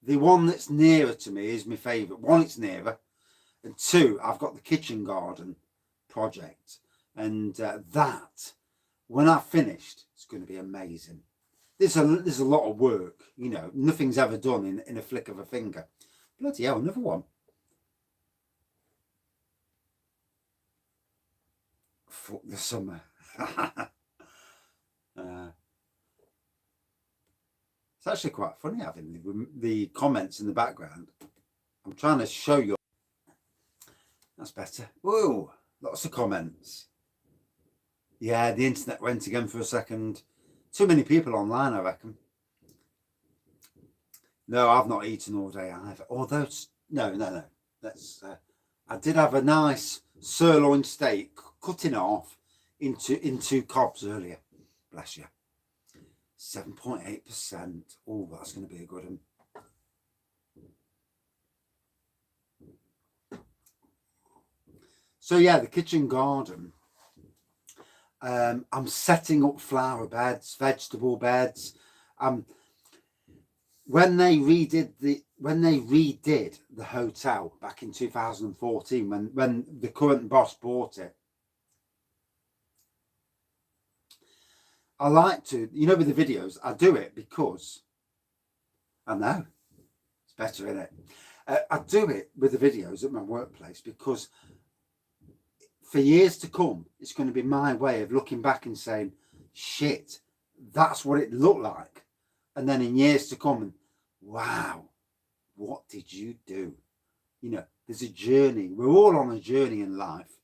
the one that's nearer to me, is my favourite. One, it's nearer. And two, I've got the kitchen garden project. And that, when I've finished, it's going to be amazing. There's a lot of work, you know. Nothing's ever done in a flick of a finger. Bloody hell, another one. Fuck the summer. It's actually quite funny having the comments in the background. I'm trying to show you. That's better. Whoa, lots of comments. Yeah, the internet went again for a second. Too many people online, I reckon. No, I've not eaten all day either. Although, no. That's. I did have a nice sirloin steak, cutting off into cobs earlier. Bless you. 7.8%. Oh, that's going to be a good one. So yeah, the kitchen garden. I'm setting up flower beds, vegetable beds. When they redid the hotel back in 2014, when the current boss bought it, I like to, you know, with the videos, I do it because I know it's better, isn't it? I do it with the videos at my workplace because for years to come, it's going to be my way of looking back and saying, shit, that's what it looked like. And then in years to come, wow, what did you do? You know, there's a journey. We're all on a journey in life.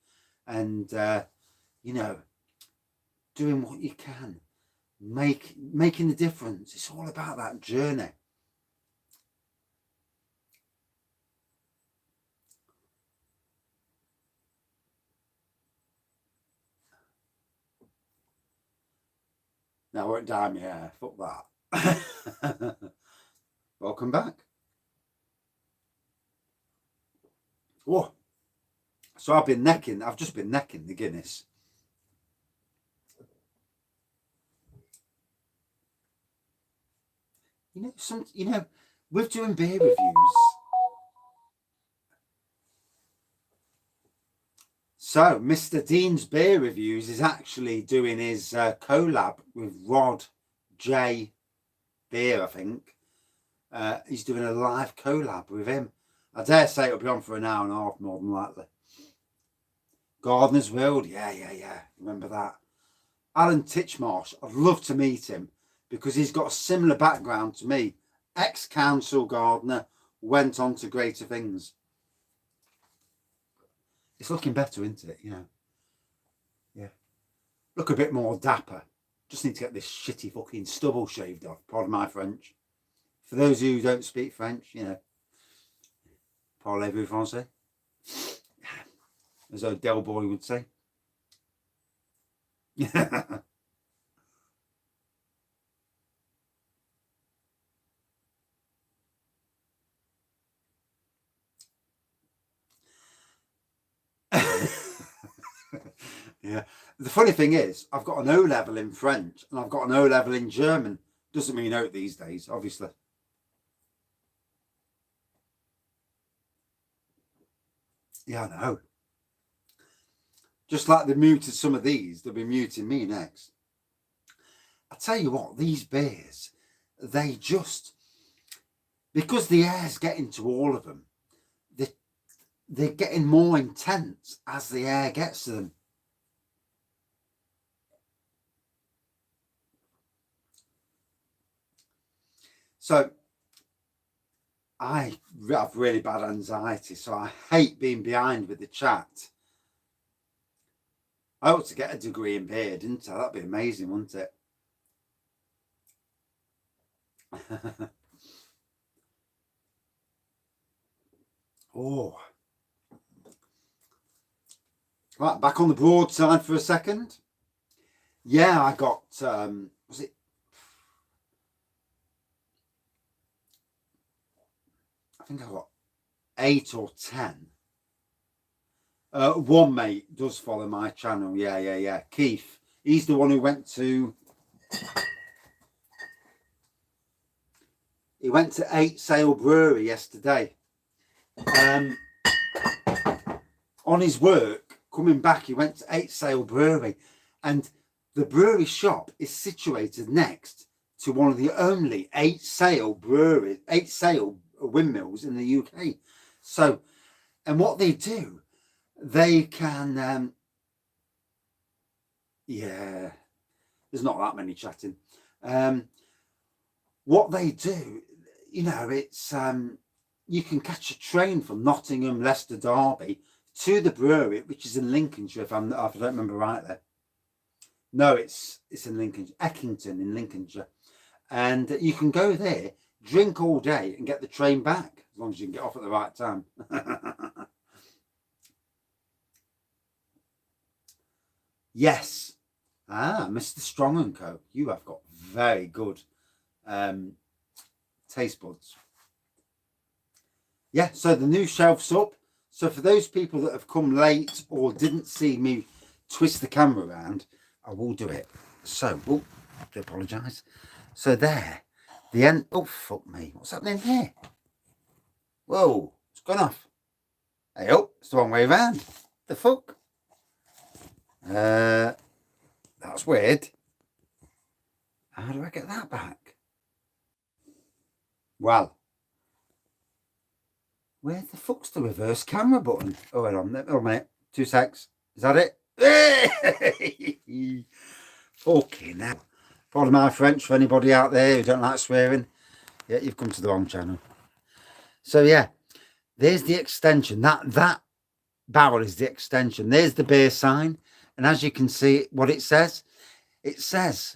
And, you know, doing what you can. making the difference. It's all about that journey. Now I won't dye my hair. Fuck that. Welcome back. Oh, so I've just been necking the Guinness. You know, with doing beer reviews. So, Mr. Dean's Beer Reviews is actually doing his collab with Rod J Beer, I think. He's doing a live collab with him. I dare say it'll be on for an hour and a half, more than likely. Gardener's World, yeah. Remember that? Alan Titchmarsh, I'd love to meet him because he's got a similar background to me. Ex-council gardener, went on to greater things. It's looking better, isn't it? You know. Yeah. Look a bit more dapper. Just need to get this shitty fucking stubble shaved off. Pardon my French. For those who don't speak French, you know. Parlez-vous français? As Odell Boy would say. Yeah. The funny thing is, I've got an O level in French and I've got an O level in German. Doesn't mean out these days, obviously. Yeah, I know. Just like they muted some of these, they'll be muting me next. I tell you what, these beers, they just, because the air's getting to all of them, they're getting more intense as the air gets to them. So I have really bad anxiety, so I hate being behind with the chat. I ought to get a degree in beer, didn't I? That'd be amazing, wouldn't it? Oh. Right, back on the broadside for a second. Yeah, I got, was it? I think I got 8 or 10. One mate does follow my channel. Yeah. Keith. He's the one who went to... He went to 8 Sail Brewery yesterday. On his work, coming back, he went to 8 Sail Brewery. And the brewery shop is situated next to one of the only 8 sail breweries, 8 sail windmills in the UK. So, and what they do, they can, yeah, there's not that many chatting. What they do, you know, it's, you can catch a train from Nottingham, Leicester, Derby to the brewery, which is in Lincolnshire, if I don't remember rightly. No, it's in Lincolnshire, Eckington in Lincolnshire. And you can go there, drink all day and get the train back, as long as you can get off at the right time. Yes. Mr. Strong & Co. You have got very good taste buds. Yeah, so the new shelf's up. So for those people that have come late or didn't see me twist the camera around, I will do it. So, oh, I do apologise. So there, the end. Oh, fuck me. What's happening here? Whoa, it's gone off. Hey, oh, it's the wrong way around. The fuck? That's weird. How do I get that back? Well, where the fuck's the reverse camera button? Oh, wait on. Oh, minute. 2 secs. Is that it? Fucking hell. Pardon my French for anybody out there who don't like swearing. Yeah, you've come to the wrong channel. So, yeah, there's the extension. That barrel is the extension. There's the beer sign. And as you can see, what it says,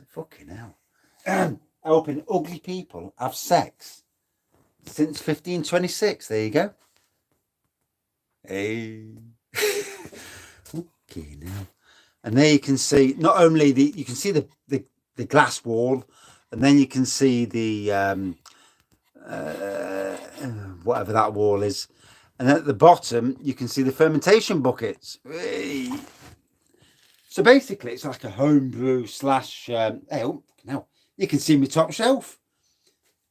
fucking hell. helping ugly people have sex since 1526. There you go. Hey. Okay, now. And there you can see not only you can see the glass wall, and then you can see the whatever that wall is, and at the bottom you can see the fermentation buckets. Hey. So basically, it's like a homebrew slash. Hey, oh, now you can see my top shelf.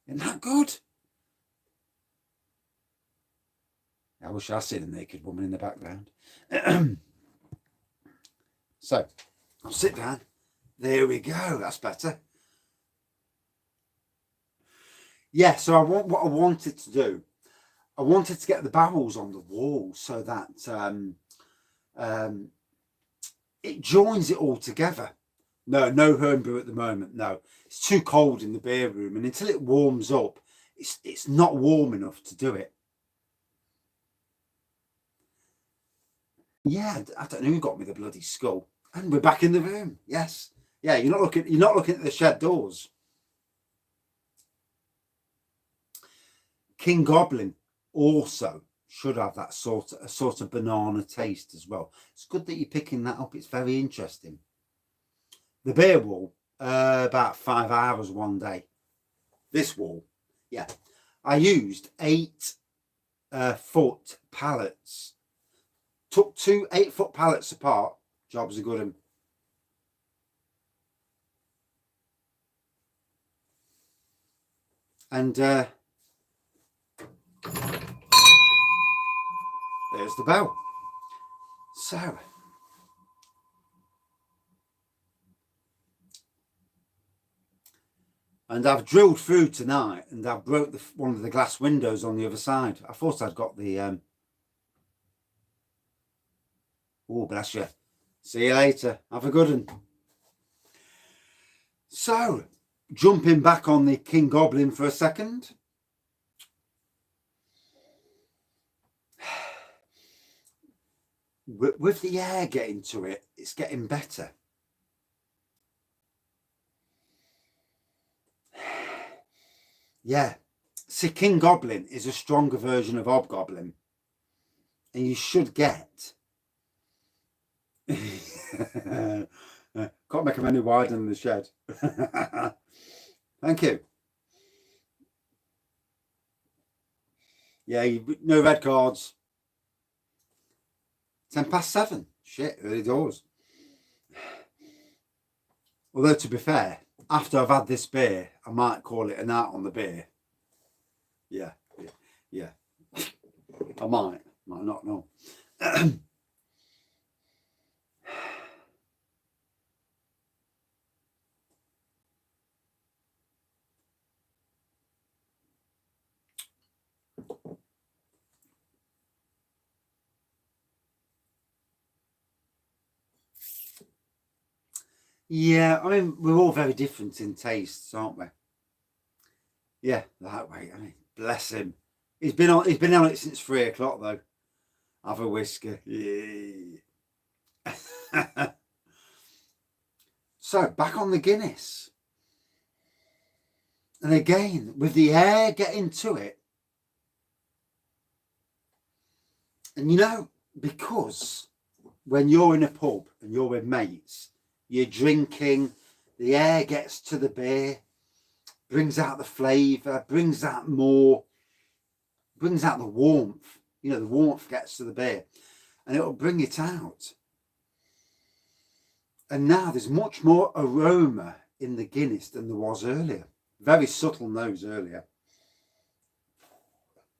Isn't that good? I wish I see the naked woman in the background. So, I'll sit down. There we go. That's better. Yeah, so what I wanted to do, I wanted to get the barrels on the wall so that it joins it all together. No homebrew at the moment. No, it's too cold in the beer room, and until it warms up, it's not warm enough to do it. Yeah, I don't know who got me the bloody skull. And we're back in the room. Yes. Yeah, you're not looking at the shed doors. King Goblin also should have that sort of banana taste as well. It's good that you're picking that up. It's very interesting. The beer wall, about 5 hours one day. This wall, yeah. I used 8-foot pallets. Took 2 8-foot pallets apart. Job's a good one. And there's the bell. So and I've drilled through tonight, and I've broke one of the glass windows on the other side. I thought I'd got the oh, bless you. See you later. Have a good one. So, jumping back on the King Goblin for a second. With the air getting to it, it's getting better. Yeah. See, King Goblin is a stronger version of Hobgoblin. And you should get... Can't make them any wider than the shed. Thank you. Yeah, no red cards. 7:10. Shit, early doors. Although, to be fair, after I've had this beer, I might call it a night on the beer. Yeah. I might not know. Yeah, I mean, we're all very different in tastes, aren't we? Yeah, that way. I mean, bless him. He's been on it since 3 o'clock though. Have a whisker. Yeah. So back on the Guinness. And again, with the air getting to it. And you know, because when you're in a pub and you're with mates, you're drinking, the air gets to the beer, brings out the flavour, brings out the warmth. You know, the warmth gets to the beer and it'll bring it out. And now there's much more aroma in the Guinness than there was earlier. Very subtle nose earlier.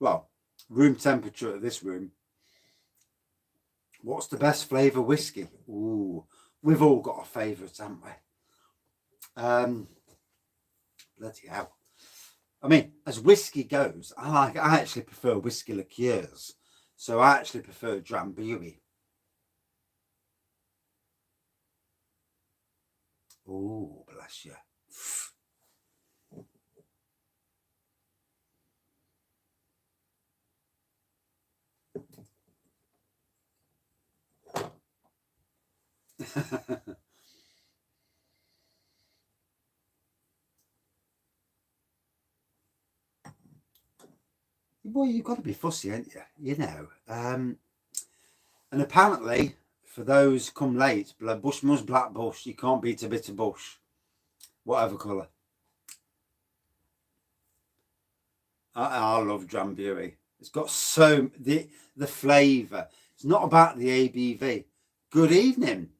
Well, room temperature at this room. What's the best flavour whiskey? Ooh, we've all got a favourite, haven't we? Bloody hell. I mean, as whiskey goes, I actually prefer whiskey liqueurs. So I actually prefer Drambuie. Oh, bless you. Boy, you've got to be fussy, ain't you? You know. And apparently, for those come late, bush must black bush. You can't beat a bit of bush, whatever colour. I love Drambuie. It's got so the flavour. It's not about the ABV. Good evening.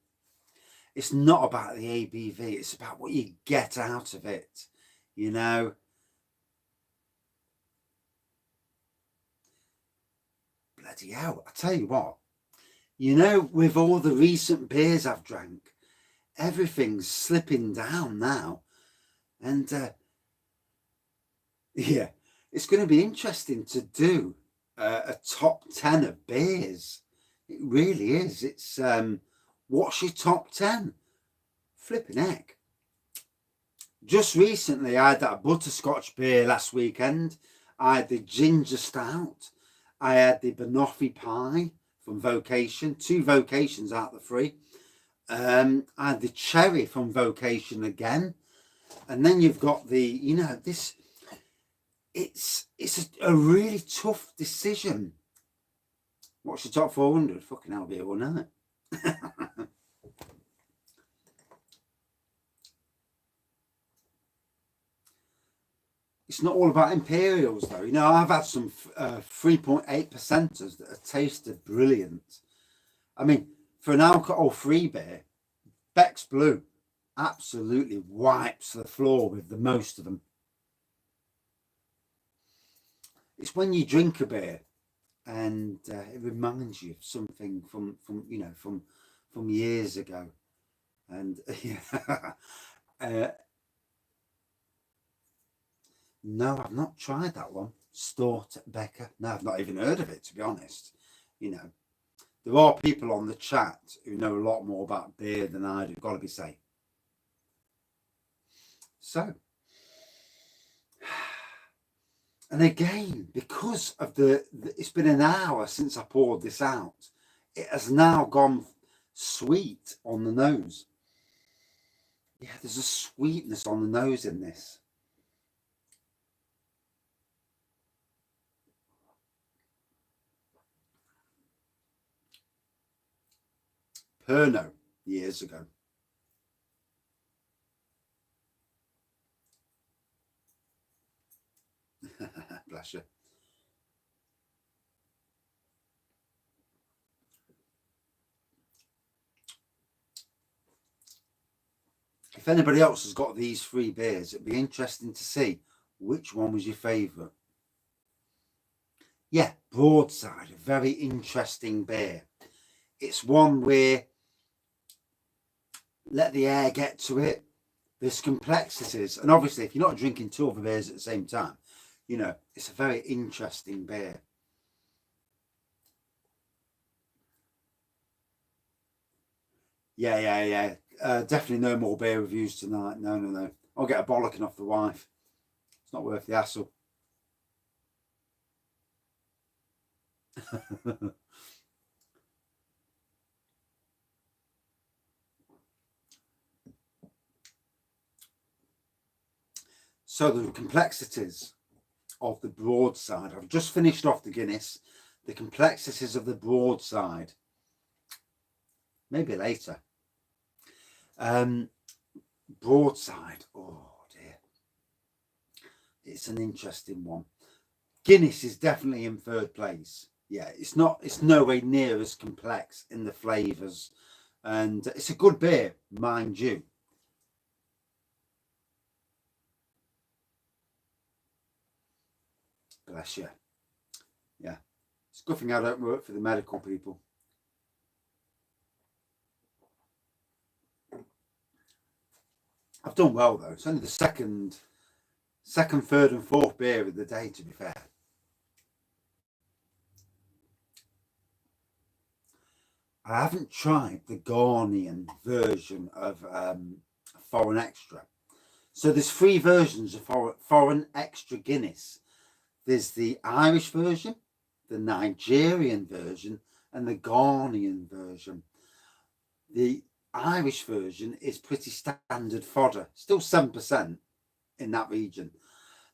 It's not about the ABV. It's about what you get out of it. You know. Bloody hell! I tell you what. You know, with all the recent beers I've drank, everything's slipping down now, and yeah, it's going to be interesting to do a top 10 of beers. It really is. It's what's your top 10? Flipping heck. Just recently, I had that butterscotch beer last weekend. I had the ginger stout. I had the banoffee pie from Vocation. 2 Vocations out of the 3. I had the cherry from Vocation again. And then you've got the, you know, this... It's a really tough decision. What's your top 400? Fucking hell, I'll be here all night. It's not all about Imperials, though. You know, I've had some 3.8%ers that have tasted brilliant. I mean, for an alcohol-free beer, Beck's Blue absolutely wipes the floor with the most of them. It's when you drink a beer and it reminds you of something from you know from years ago, and yeah. No, I've not tried that one. Stort Becker. No, I've not even heard of it, to be honest. You know, there are people on the chat who know a lot more about beer than I do, got to be said. So, and again, because of it's been an hour since I poured this out, it has now gone sweet on the nose. Yeah, there's a sweetness on the nose in this. Pernod years ago. Bless you. If anybody else has got these 3 beers, it'd be interesting to see which one was your favourite. Yeah, Broadside, a very interesting beer. It's one where let the air get to it. There's complexities, and obviously, if you're not drinking 2 other beers at the same time, you know, it's a very interesting beer. Yeah. Definitely no more beer reviews tonight. No. I'll get a bollocking off the wife. It's not worth the hassle. So the complexities of the Broadside. I've just finished off the Guinness. The complexities of the Broadside. Maybe later. Broadside. Oh dear. It's an interesting one. Guinness is definitely in 3rd place. Yeah, it's nowhere near as complex in the flavours. And it's a good beer, mind you. Bless you. Yeah. It's a good thing I don't work for the medical people. I've done well though. It's only the second, 3rd and 4th beer of the day, to be fair. I haven't tried the Ghanaian version of Foreign Extra. So there's 3 versions of Foreign Extra Guinness. There's the Irish version, the Nigerian version, and the Ghanaian version. The Irish version is pretty standard fodder, still 7% in that region.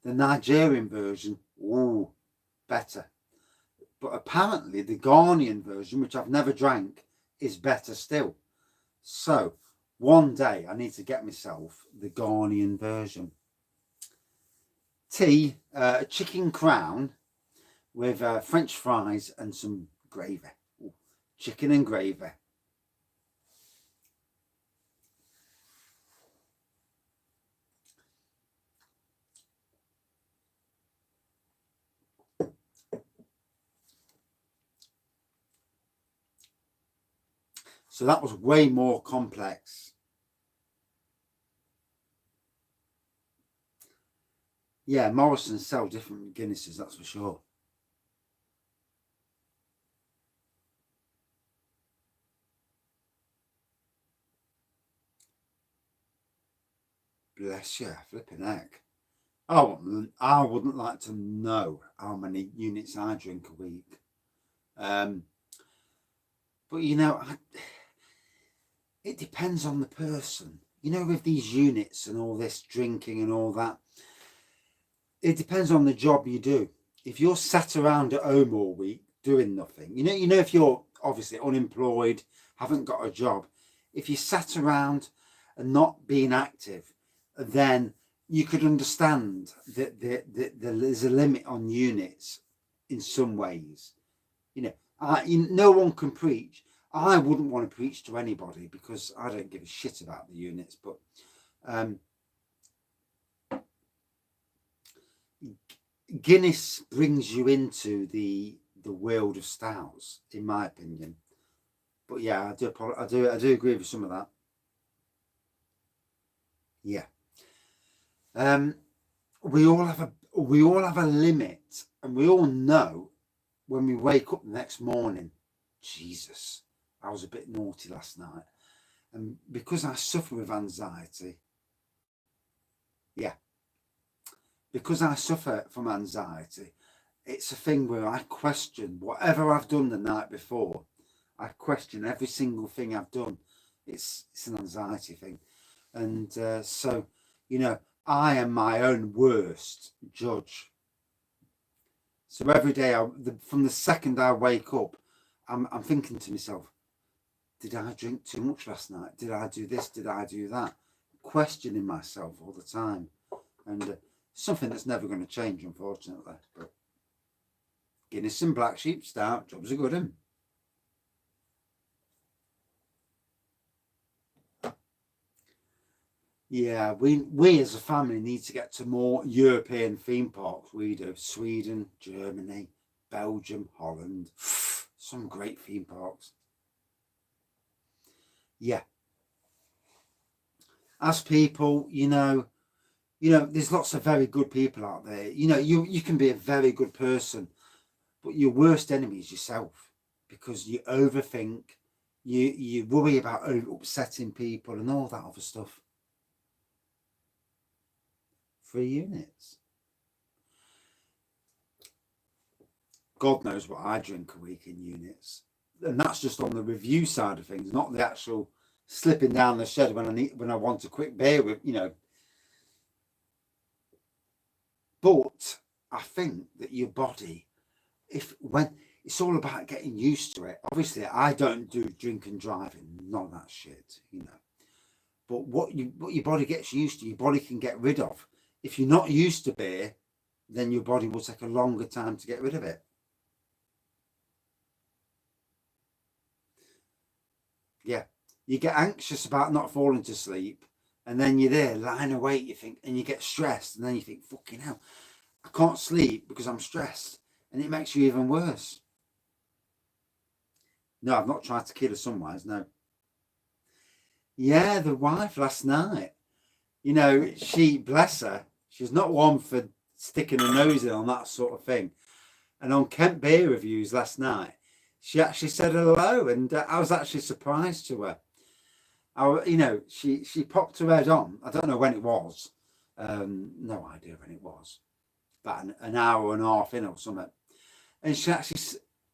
The Nigerian version, ooh, better. But apparently the Ghanaian version, which I've never drank, is better still. So one day I need to get myself the Ghanaian version. Tea, chicken crown with French fries and some gravy. Ooh, chicken and gravy. So that was way more complex. Yeah, Morrison's sell different Guinnesses, that's for sure. Bless you, flipping heck. I wouldn't like to know how many units I drink a week. But you know, it depends on the person. You know, with these units and all this drinking and all that, it depends on the job you do. If you're sat around at home all week doing nothing, you know, if you're obviously unemployed, haven't got a job, if you sat around and not being active, then you could understand that there's a limit on units in some ways. You know, no one can preach. I wouldn't want to preach to anybody because I don't give a shit about the units, but Guinness brings you into the world of stouts, in my opinion. But yeah, I do agree with some of that. Yeah. We all have a limit, and we all know when we wake up the next morning, Jesus, I was a bit naughty last night. And because I suffer with anxiety, because I suffer from anxiety, it's a thing where I question whatever I've done the night before. I question every single thing I've done. It's an anxiety thing. And so, you know, I am my own worst judge. So every day, from the second I wake up, I'm thinking to myself, did I drink too much last night? Did I do this? Did I do that? Questioning myself all the time. And something that's never going to change, unfortunately. But Guinness and Black Sheep Stout, jobs are good, one. Yeah, we as a family need to get to more European theme parks. We do. Sweden, Germany, Belgium, Holland. Some great theme parks. Yeah. As people, you know, there's lots of very good people out there. You know, you can be a very good person, but your worst enemy is yourself because you overthink, you worry about upsetting people and all that other stuff. 3 units. God knows what I drink a week in units. And that's just on the review side of things, not the actual slipping down the shed when I want a quick beer with, you know. But I think that your body, when it's all about getting used to it. Obviously, I don't do drink and driving, none of that shit, you know. But what your body gets used to, your body can get rid of. If you're not used to beer, then your body will take a longer time to get rid of it. Yeah, you get anxious about not falling to sleep, and then you're there lying awake. You think, and you get stressed, and then you think, "Fucking hell, I can't sleep because I'm stressed," and it makes you even worse. No, I've not tried to kill her sunwise. No. Yeah, the wife last night. You know, she, bless her, she's not one for sticking her nose in on that sort of thing. And on Kent Beer Reviews last night, she actually said hello, and I was actually surprised to her. You know, she popped her head on. I don't know when it was. No idea when it was. About an hour and a half in or something. And she actually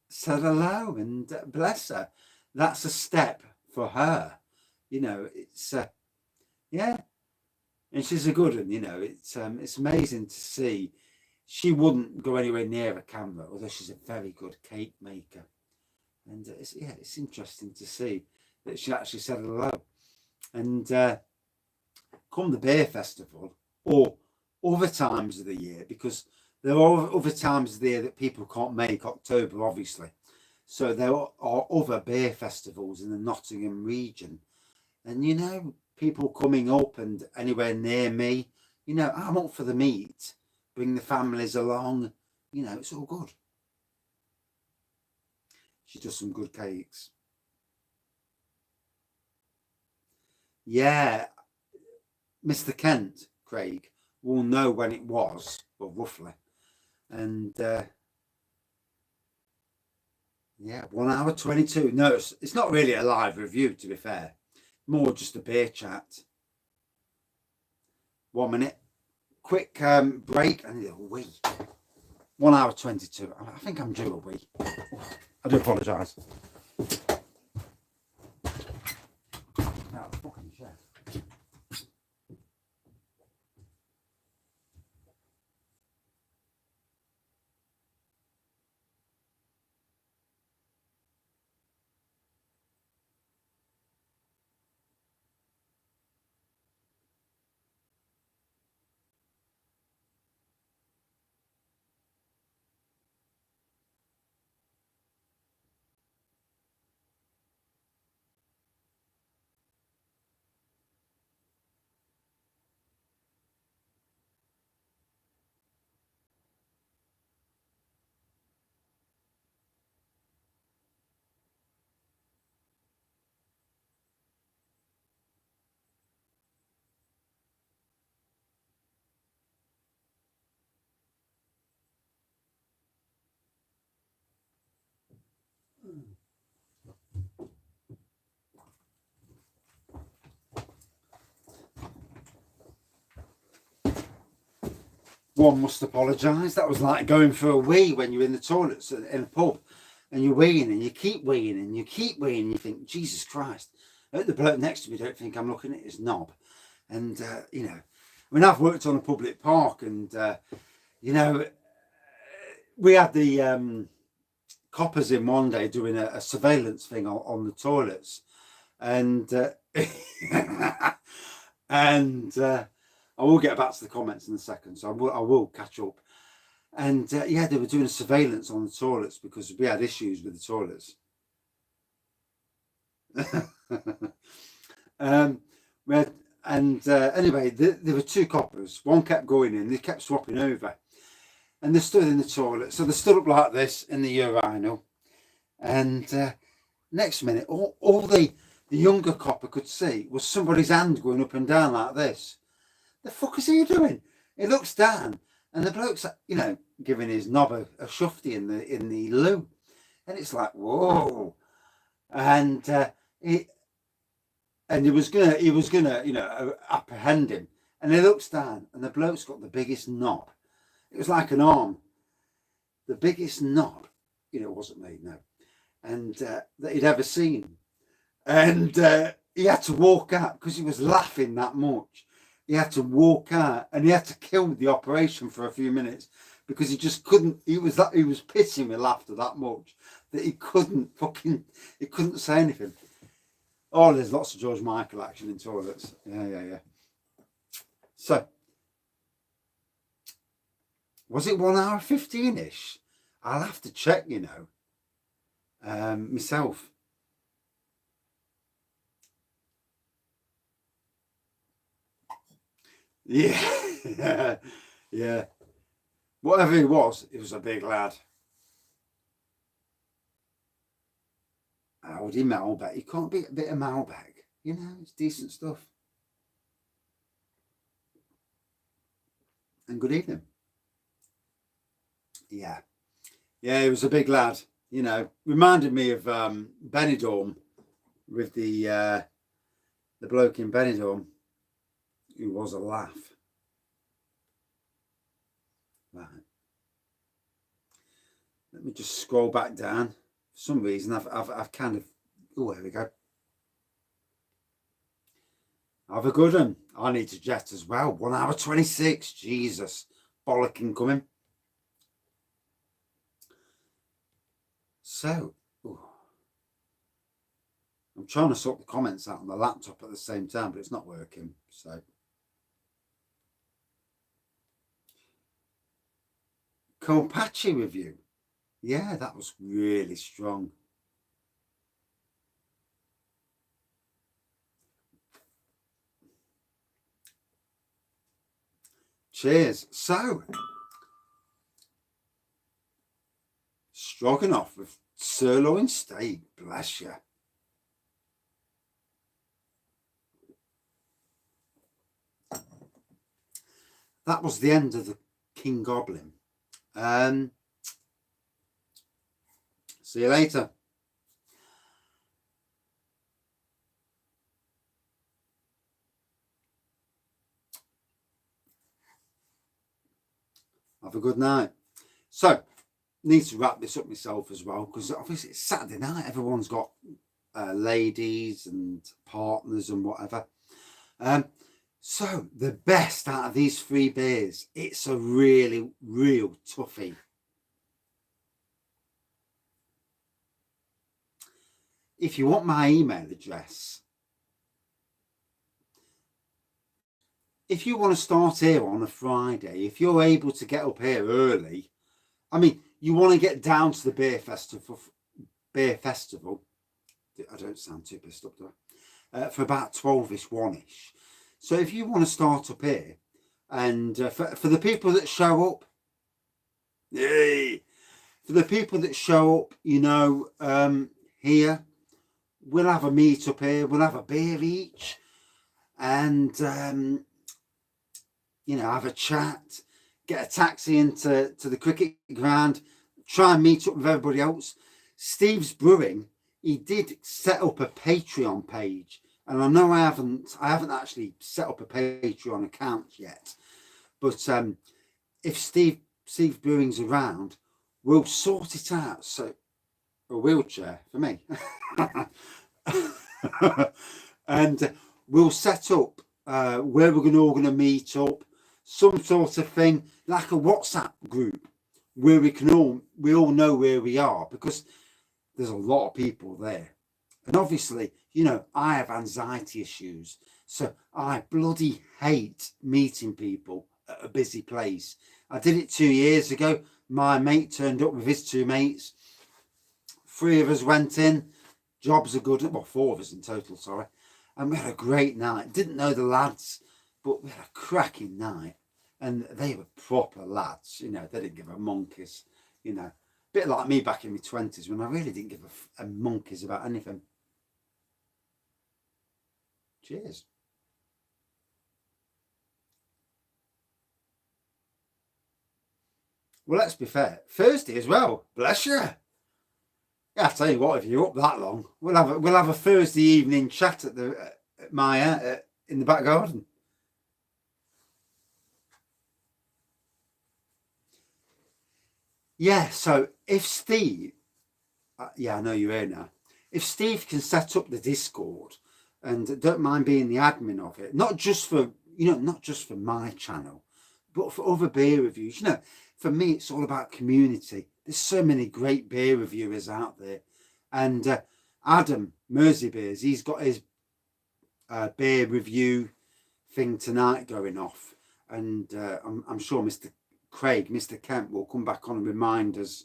said hello, and bless her. That's a step for her. You know, it's yeah, and she's a good one. You know, it's amazing to see. she wouldn't go anywhere near a camera, although she's a very good cake maker. And it's interesting to see that she actually said hello. And come the beer festival, or other times of the year, because there are other times of the year that people can't make, October obviously, so there are other beer festivals in the Nottingham region, and you know, people coming up and anywhere near me, you know, I'm up for the meat, bring the families along, you know, it's all good. She does some good cakes. Yeah, Mr. Kent, Craig, will know when it was, well, roughly. And yeah, 1 hour 22. No, it's not really a live review, to be fair. More just a beer chat. 1 minute. Quick break. I need a wee. 1 hour 22. I think I'm due a wee. I do apologise. Fucking chef. One must apologise. That was like going for a wee when you're in the toilets in a pub and you're weeing and you keep weeing and you keep weeing and you think, Jesus Christ, the bloke next to me don't think I'm looking at his knob. And, you know, I mean, I've worked on a public park and, you know, we had the coppers in one day doing a surveillance thing on the toilets. And, and, I will get back to the comments in a second, so I will catch up. And yeah, they were doing a surveillance on the toilets because we had issues with the toilets. Anyway, there were two coppers. One kept going in, they kept swapping over, and they stood in the toilet. So they stood up like this in the urinal, and next minute, all the younger copper could see was somebody's hand going up and down like this. The fuck is he doing? He looks down, and the bloke's, you know, giving his knob a shufty in the loo, and it's like, whoa. And he was gonna, you know, apprehend him, and he looks down, and the bloke's got the biggest knob. It was like an arm, the biggest knob. You know, it wasn't me, no, and that he'd ever seen, and he had to walk out because he was laughing that much. He had to walk out and he had to kill the operation for a few minutes because he just couldn't. He was pissing with laughter that much that he couldn't say anything. Oh, there's lots of George Michael action in toilets. Yeah. So, was it 1 hour 15-ish? I'll have to check, you know, myself. Yeah, yeah. Whatever it was a big lad. Audi Malbec. You can't beat a bit of Malbec. You know, it's decent stuff. And good evening. Yeah. Yeah, he was a big lad. You know, reminded me of Benidorm with the bloke in Benidorm who was a laugh. Right. Let me just scroll back down. For some reason, I've kind of. Oh, there we go. Have a good one. I need to jet as well. 1 hour 26. Jesus, bollocking coming. So, ooh, I'm trying to sort the comments out on the laptop at the same time, but it's not working. So, Colpatchy review. Yeah, that was really strong. Cheers. So, stroganoff with sirloin steak. Bless you. That was the end of the King Goblin. See you later. Have a good night. So, need to wrap this up myself as well, because obviously it's Saturday night. Everyone's got ladies and partners and whatever. So, the best out of these 3 beers, it's a really, real toughie. If you want my email address, if you want to start here on a Friday, if you're able to get up here early, I mean, you want to get down to the beer festival. I don't sound too pissed up, do I? For about 12ish, 1ish. So if you want to start up here, and for the people that show up, yay! For the people that show up, you know, here, we'll have a meet up here. We'll have a beer each, and you know, have a chat, get a taxi into the cricket ground, try and meet up with everybody else. Steve's Brewing, he did set up a Patreon page, and I know I haven't actually set up a Patreon account yet, but if Steve Brewing's around, we'll sort it out. So a wheelchair for me, and we'll set up where we're all going to meet up, some sort of thing, like a WhatsApp group where we all know where we are, because there's a lot of people there. And obviously, you know, I have anxiety issues, so I bloody hate meeting people at a busy place. I did it 2 years ago. My mate turned up with his 2 mates. 3 of us went in. Jobs are good. Well, 4 of us in total, sorry. And we had a great night. Didn't know the lads, but we had a cracking night. And they were proper lads, you know. They didn't give a monkeys, you know. A bit like me back in my 20s when I really didn't give a monkeys about anything. Cheers. Well, let's be fair. Thursday as well. Bless you. Yeah, I tell you what, if you're up that long, we'll have a Thursday evening chat at in the back garden. Yeah, so if Steve, yeah, I know you're here now. If Steve can set up the Discord and don't mind being the admin of it, not just for my channel, but for other beer reviews. You know, for me, it's all about community. There's so many great beer reviewers out there, and Adam Mersey Beers, he's got his beer review thing tonight going off, and I'm sure Mr. Kemp will come back on and remind us.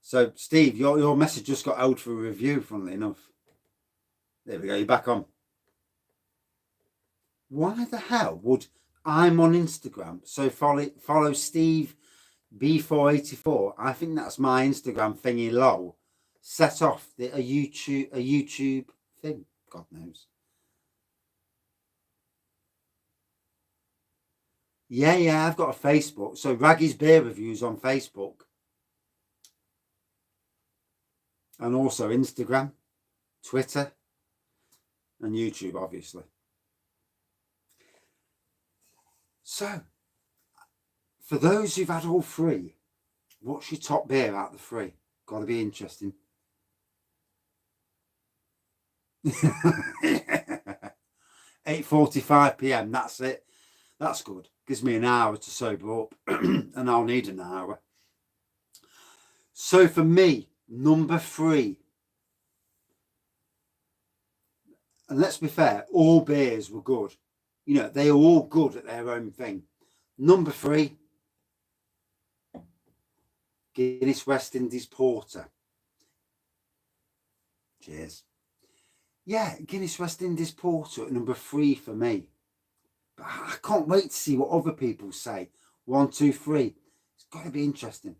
So, Steve, your message just got out for a review, funnily enough. There we go, you're back on. Why the hell would I'm on Instagram? So follow Steve B484. I think that's my Instagram thingy lol. Set off a YouTube thing. God knows. Yeah, I've got a Facebook. So Wraggys Beer Reviews on Facebook. And also Instagram, Twitter, and YouTube, obviously. So, for those who've had all 3, what's your top beer out of the 3? Got to be interesting. 8:45 p.m. That's it. That's good. Gives me an hour to sober up, and I'll need an hour. So for me, number 3, and let's be fair, all beers were good. You know, they are all good at their own thing. Number 3, Guinness West Indies Porter. Cheers. Yeah, Guinness West Indies Porter at number 3 for me. But I can't wait to see what other people say. 1, 2, 3. It's got to be interesting.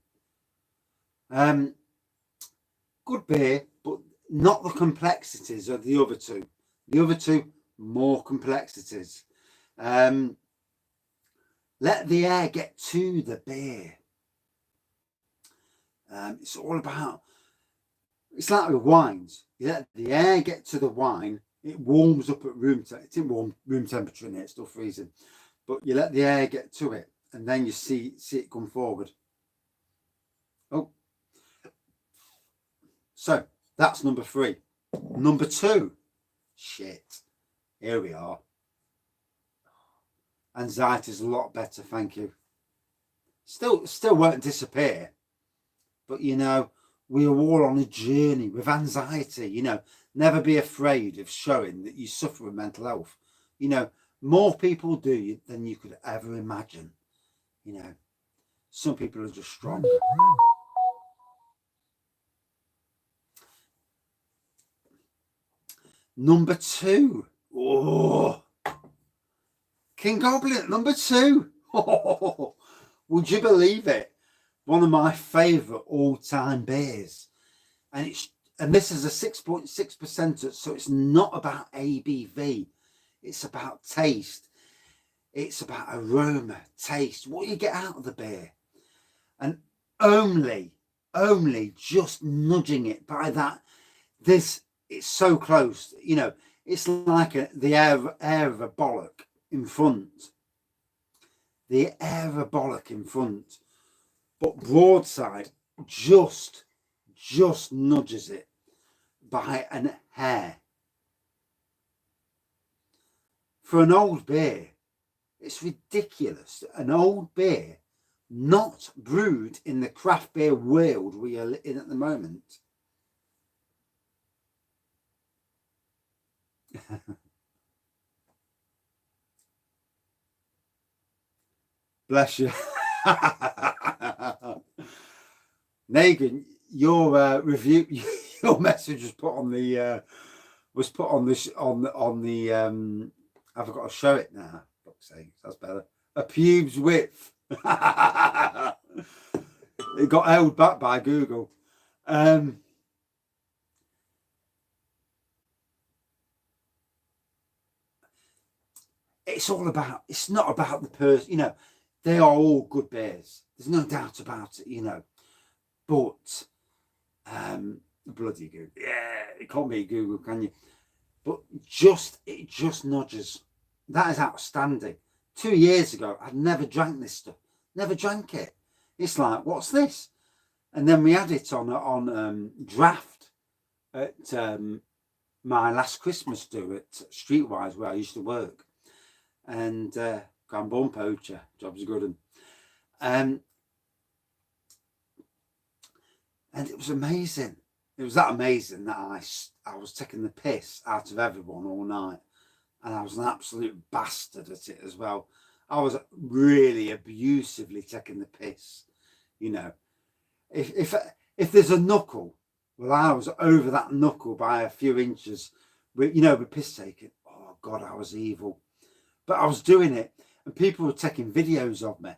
Good beer, but not the complexities of the other two. The other two, more complexities. Let the air get to the beer. It's all about, it's like with wines. You let the air get to the wine, it warms up at room temperature. It's in warm room temperature in here, it's still freezing. But you let the air get to it, and then you see it come forward. Oh. So, that's number 3. Number 2. Shit. Here we are. Anxiety's a lot better, thank you. Still won't disappear. But, you know, we are all on a journey with anxiety. You know, never be afraid of showing that you suffer with mental health. You know, more people do than you could ever imagine. You know, some people are just stronger. Number 2. Oh, King Goblin, number 2. Oh, would you believe it? One of my favourite all-time beers. And this is a 6.6%, so it's not about ABV. It's about taste. It's about aroma, taste, what you get out of the beer. And only just nudging it by that, it's so close, you know, it's like the air of a bollock in front. The air of a bollock in front. But Broadside just nudges it by an hair. For an old beer, it's ridiculous. An old beer not brewed in the craft beer world we are in at the moment. Bless you. Negan, your review, your message was put on the I've got to show it now. Fuck's sake, that's better. A pubes width. It got held back by Google. It's not about the person, you know, they are all good beers. There's no doubt about it, you know. But bloody Google. Yeah, it can't be Google, can you? But it just nudges. That is outstanding. 2 years ago, I'd never drank this stuff. Never drank it. It's like, what's this? And then we had it on draft at my last Christmas do at Streetwise, where I used to work. And Cranbourne Poacher, job's a good one. And it was amazing. It was that amazing that I was taking the piss out of everyone all night. And I was an absolute bastard at it as well. I was really abusively taking the piss. You know, if there's a knuckle, well, I was over that knuckle by a few inches. With, you know, with piss taking. Oh God, I was evil. But I was doing it, and people were taking videos of me.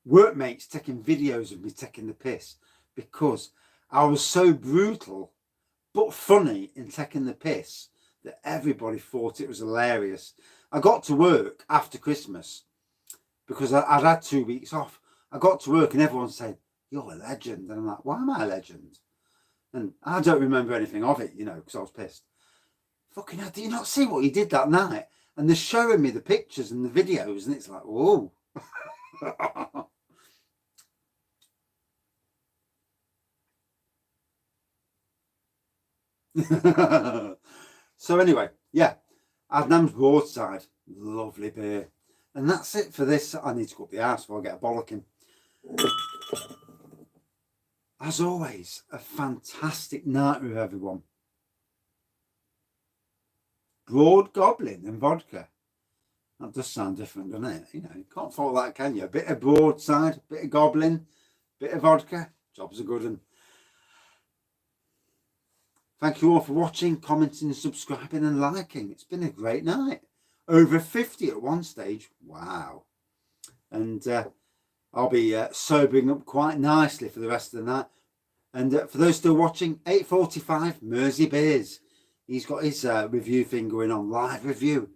Workmates taking videos of me taking the piss, because I was so brutal but funny in taking the piss that everybody thought it was hilarious. I got to work after Christmas because I'd had 2 weeks off. I got to work and everyone said, "You're a legend." And I'm like, why am I a legend? And I don't remember anything of it, you know, because I was pissed. Fucking hell, do you not see what he did that night? And they're showing me the pictures and the videos, and it's like, whoa. So anyway, yeah, Adnams Broadside, lovely beer. And that's it for this. I need to go up the house before I get a bollocking. As always, a fantastic night with everyone. Broad Goblin and vodka. That does sound different, doesn't it? You know, you can't fault that, can you? A bit of Broadside, a bit of Goblin, a bit of vodka. Job's a good one. Thank you all for watching, commenting, subscribing and liking. It's been a great night. Over 50 at one stage. Wow. And I'll be sobering up quite nicely for the rest of the night. And for those still watching, 8:45, Mersey Beers. He's got his review thing going on, live review.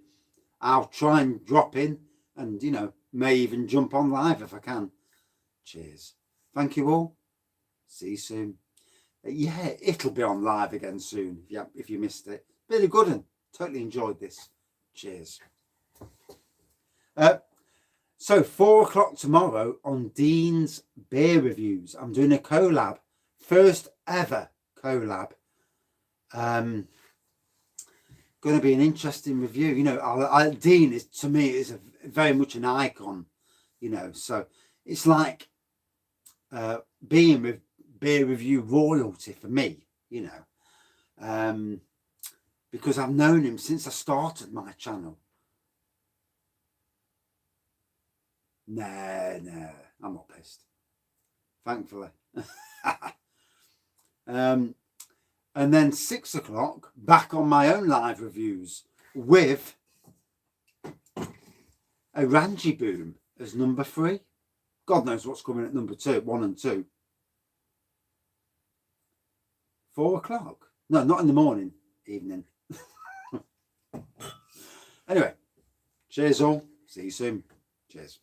I'll try and drop in and, you know, may even jump on live if I can. Cheers. Thank you all. See you soon. Yeah, it'll be on live again soon if you missed it. Been a good one. Totally enjoyed this. Cheers. So 4 o'clock tomorrow on Dean's Beer Reviews. I'm doing a collab. First ever collab. Going to be an interesting review. You know, Dean is, to me, is very much an icon. You know, so it's like being with beer review royalty for me. You know, because I've known him since I started my channel. No, I'm not pissed. Thankfully. And then 6 o'clock, back on my own live reviews with a Ranji Boom as number 3. God knows what's coming at number 2, 1 and 2. 4 o'clock. No, not in the morning, evening. Anyway, cheers all. See you soon. Cheers.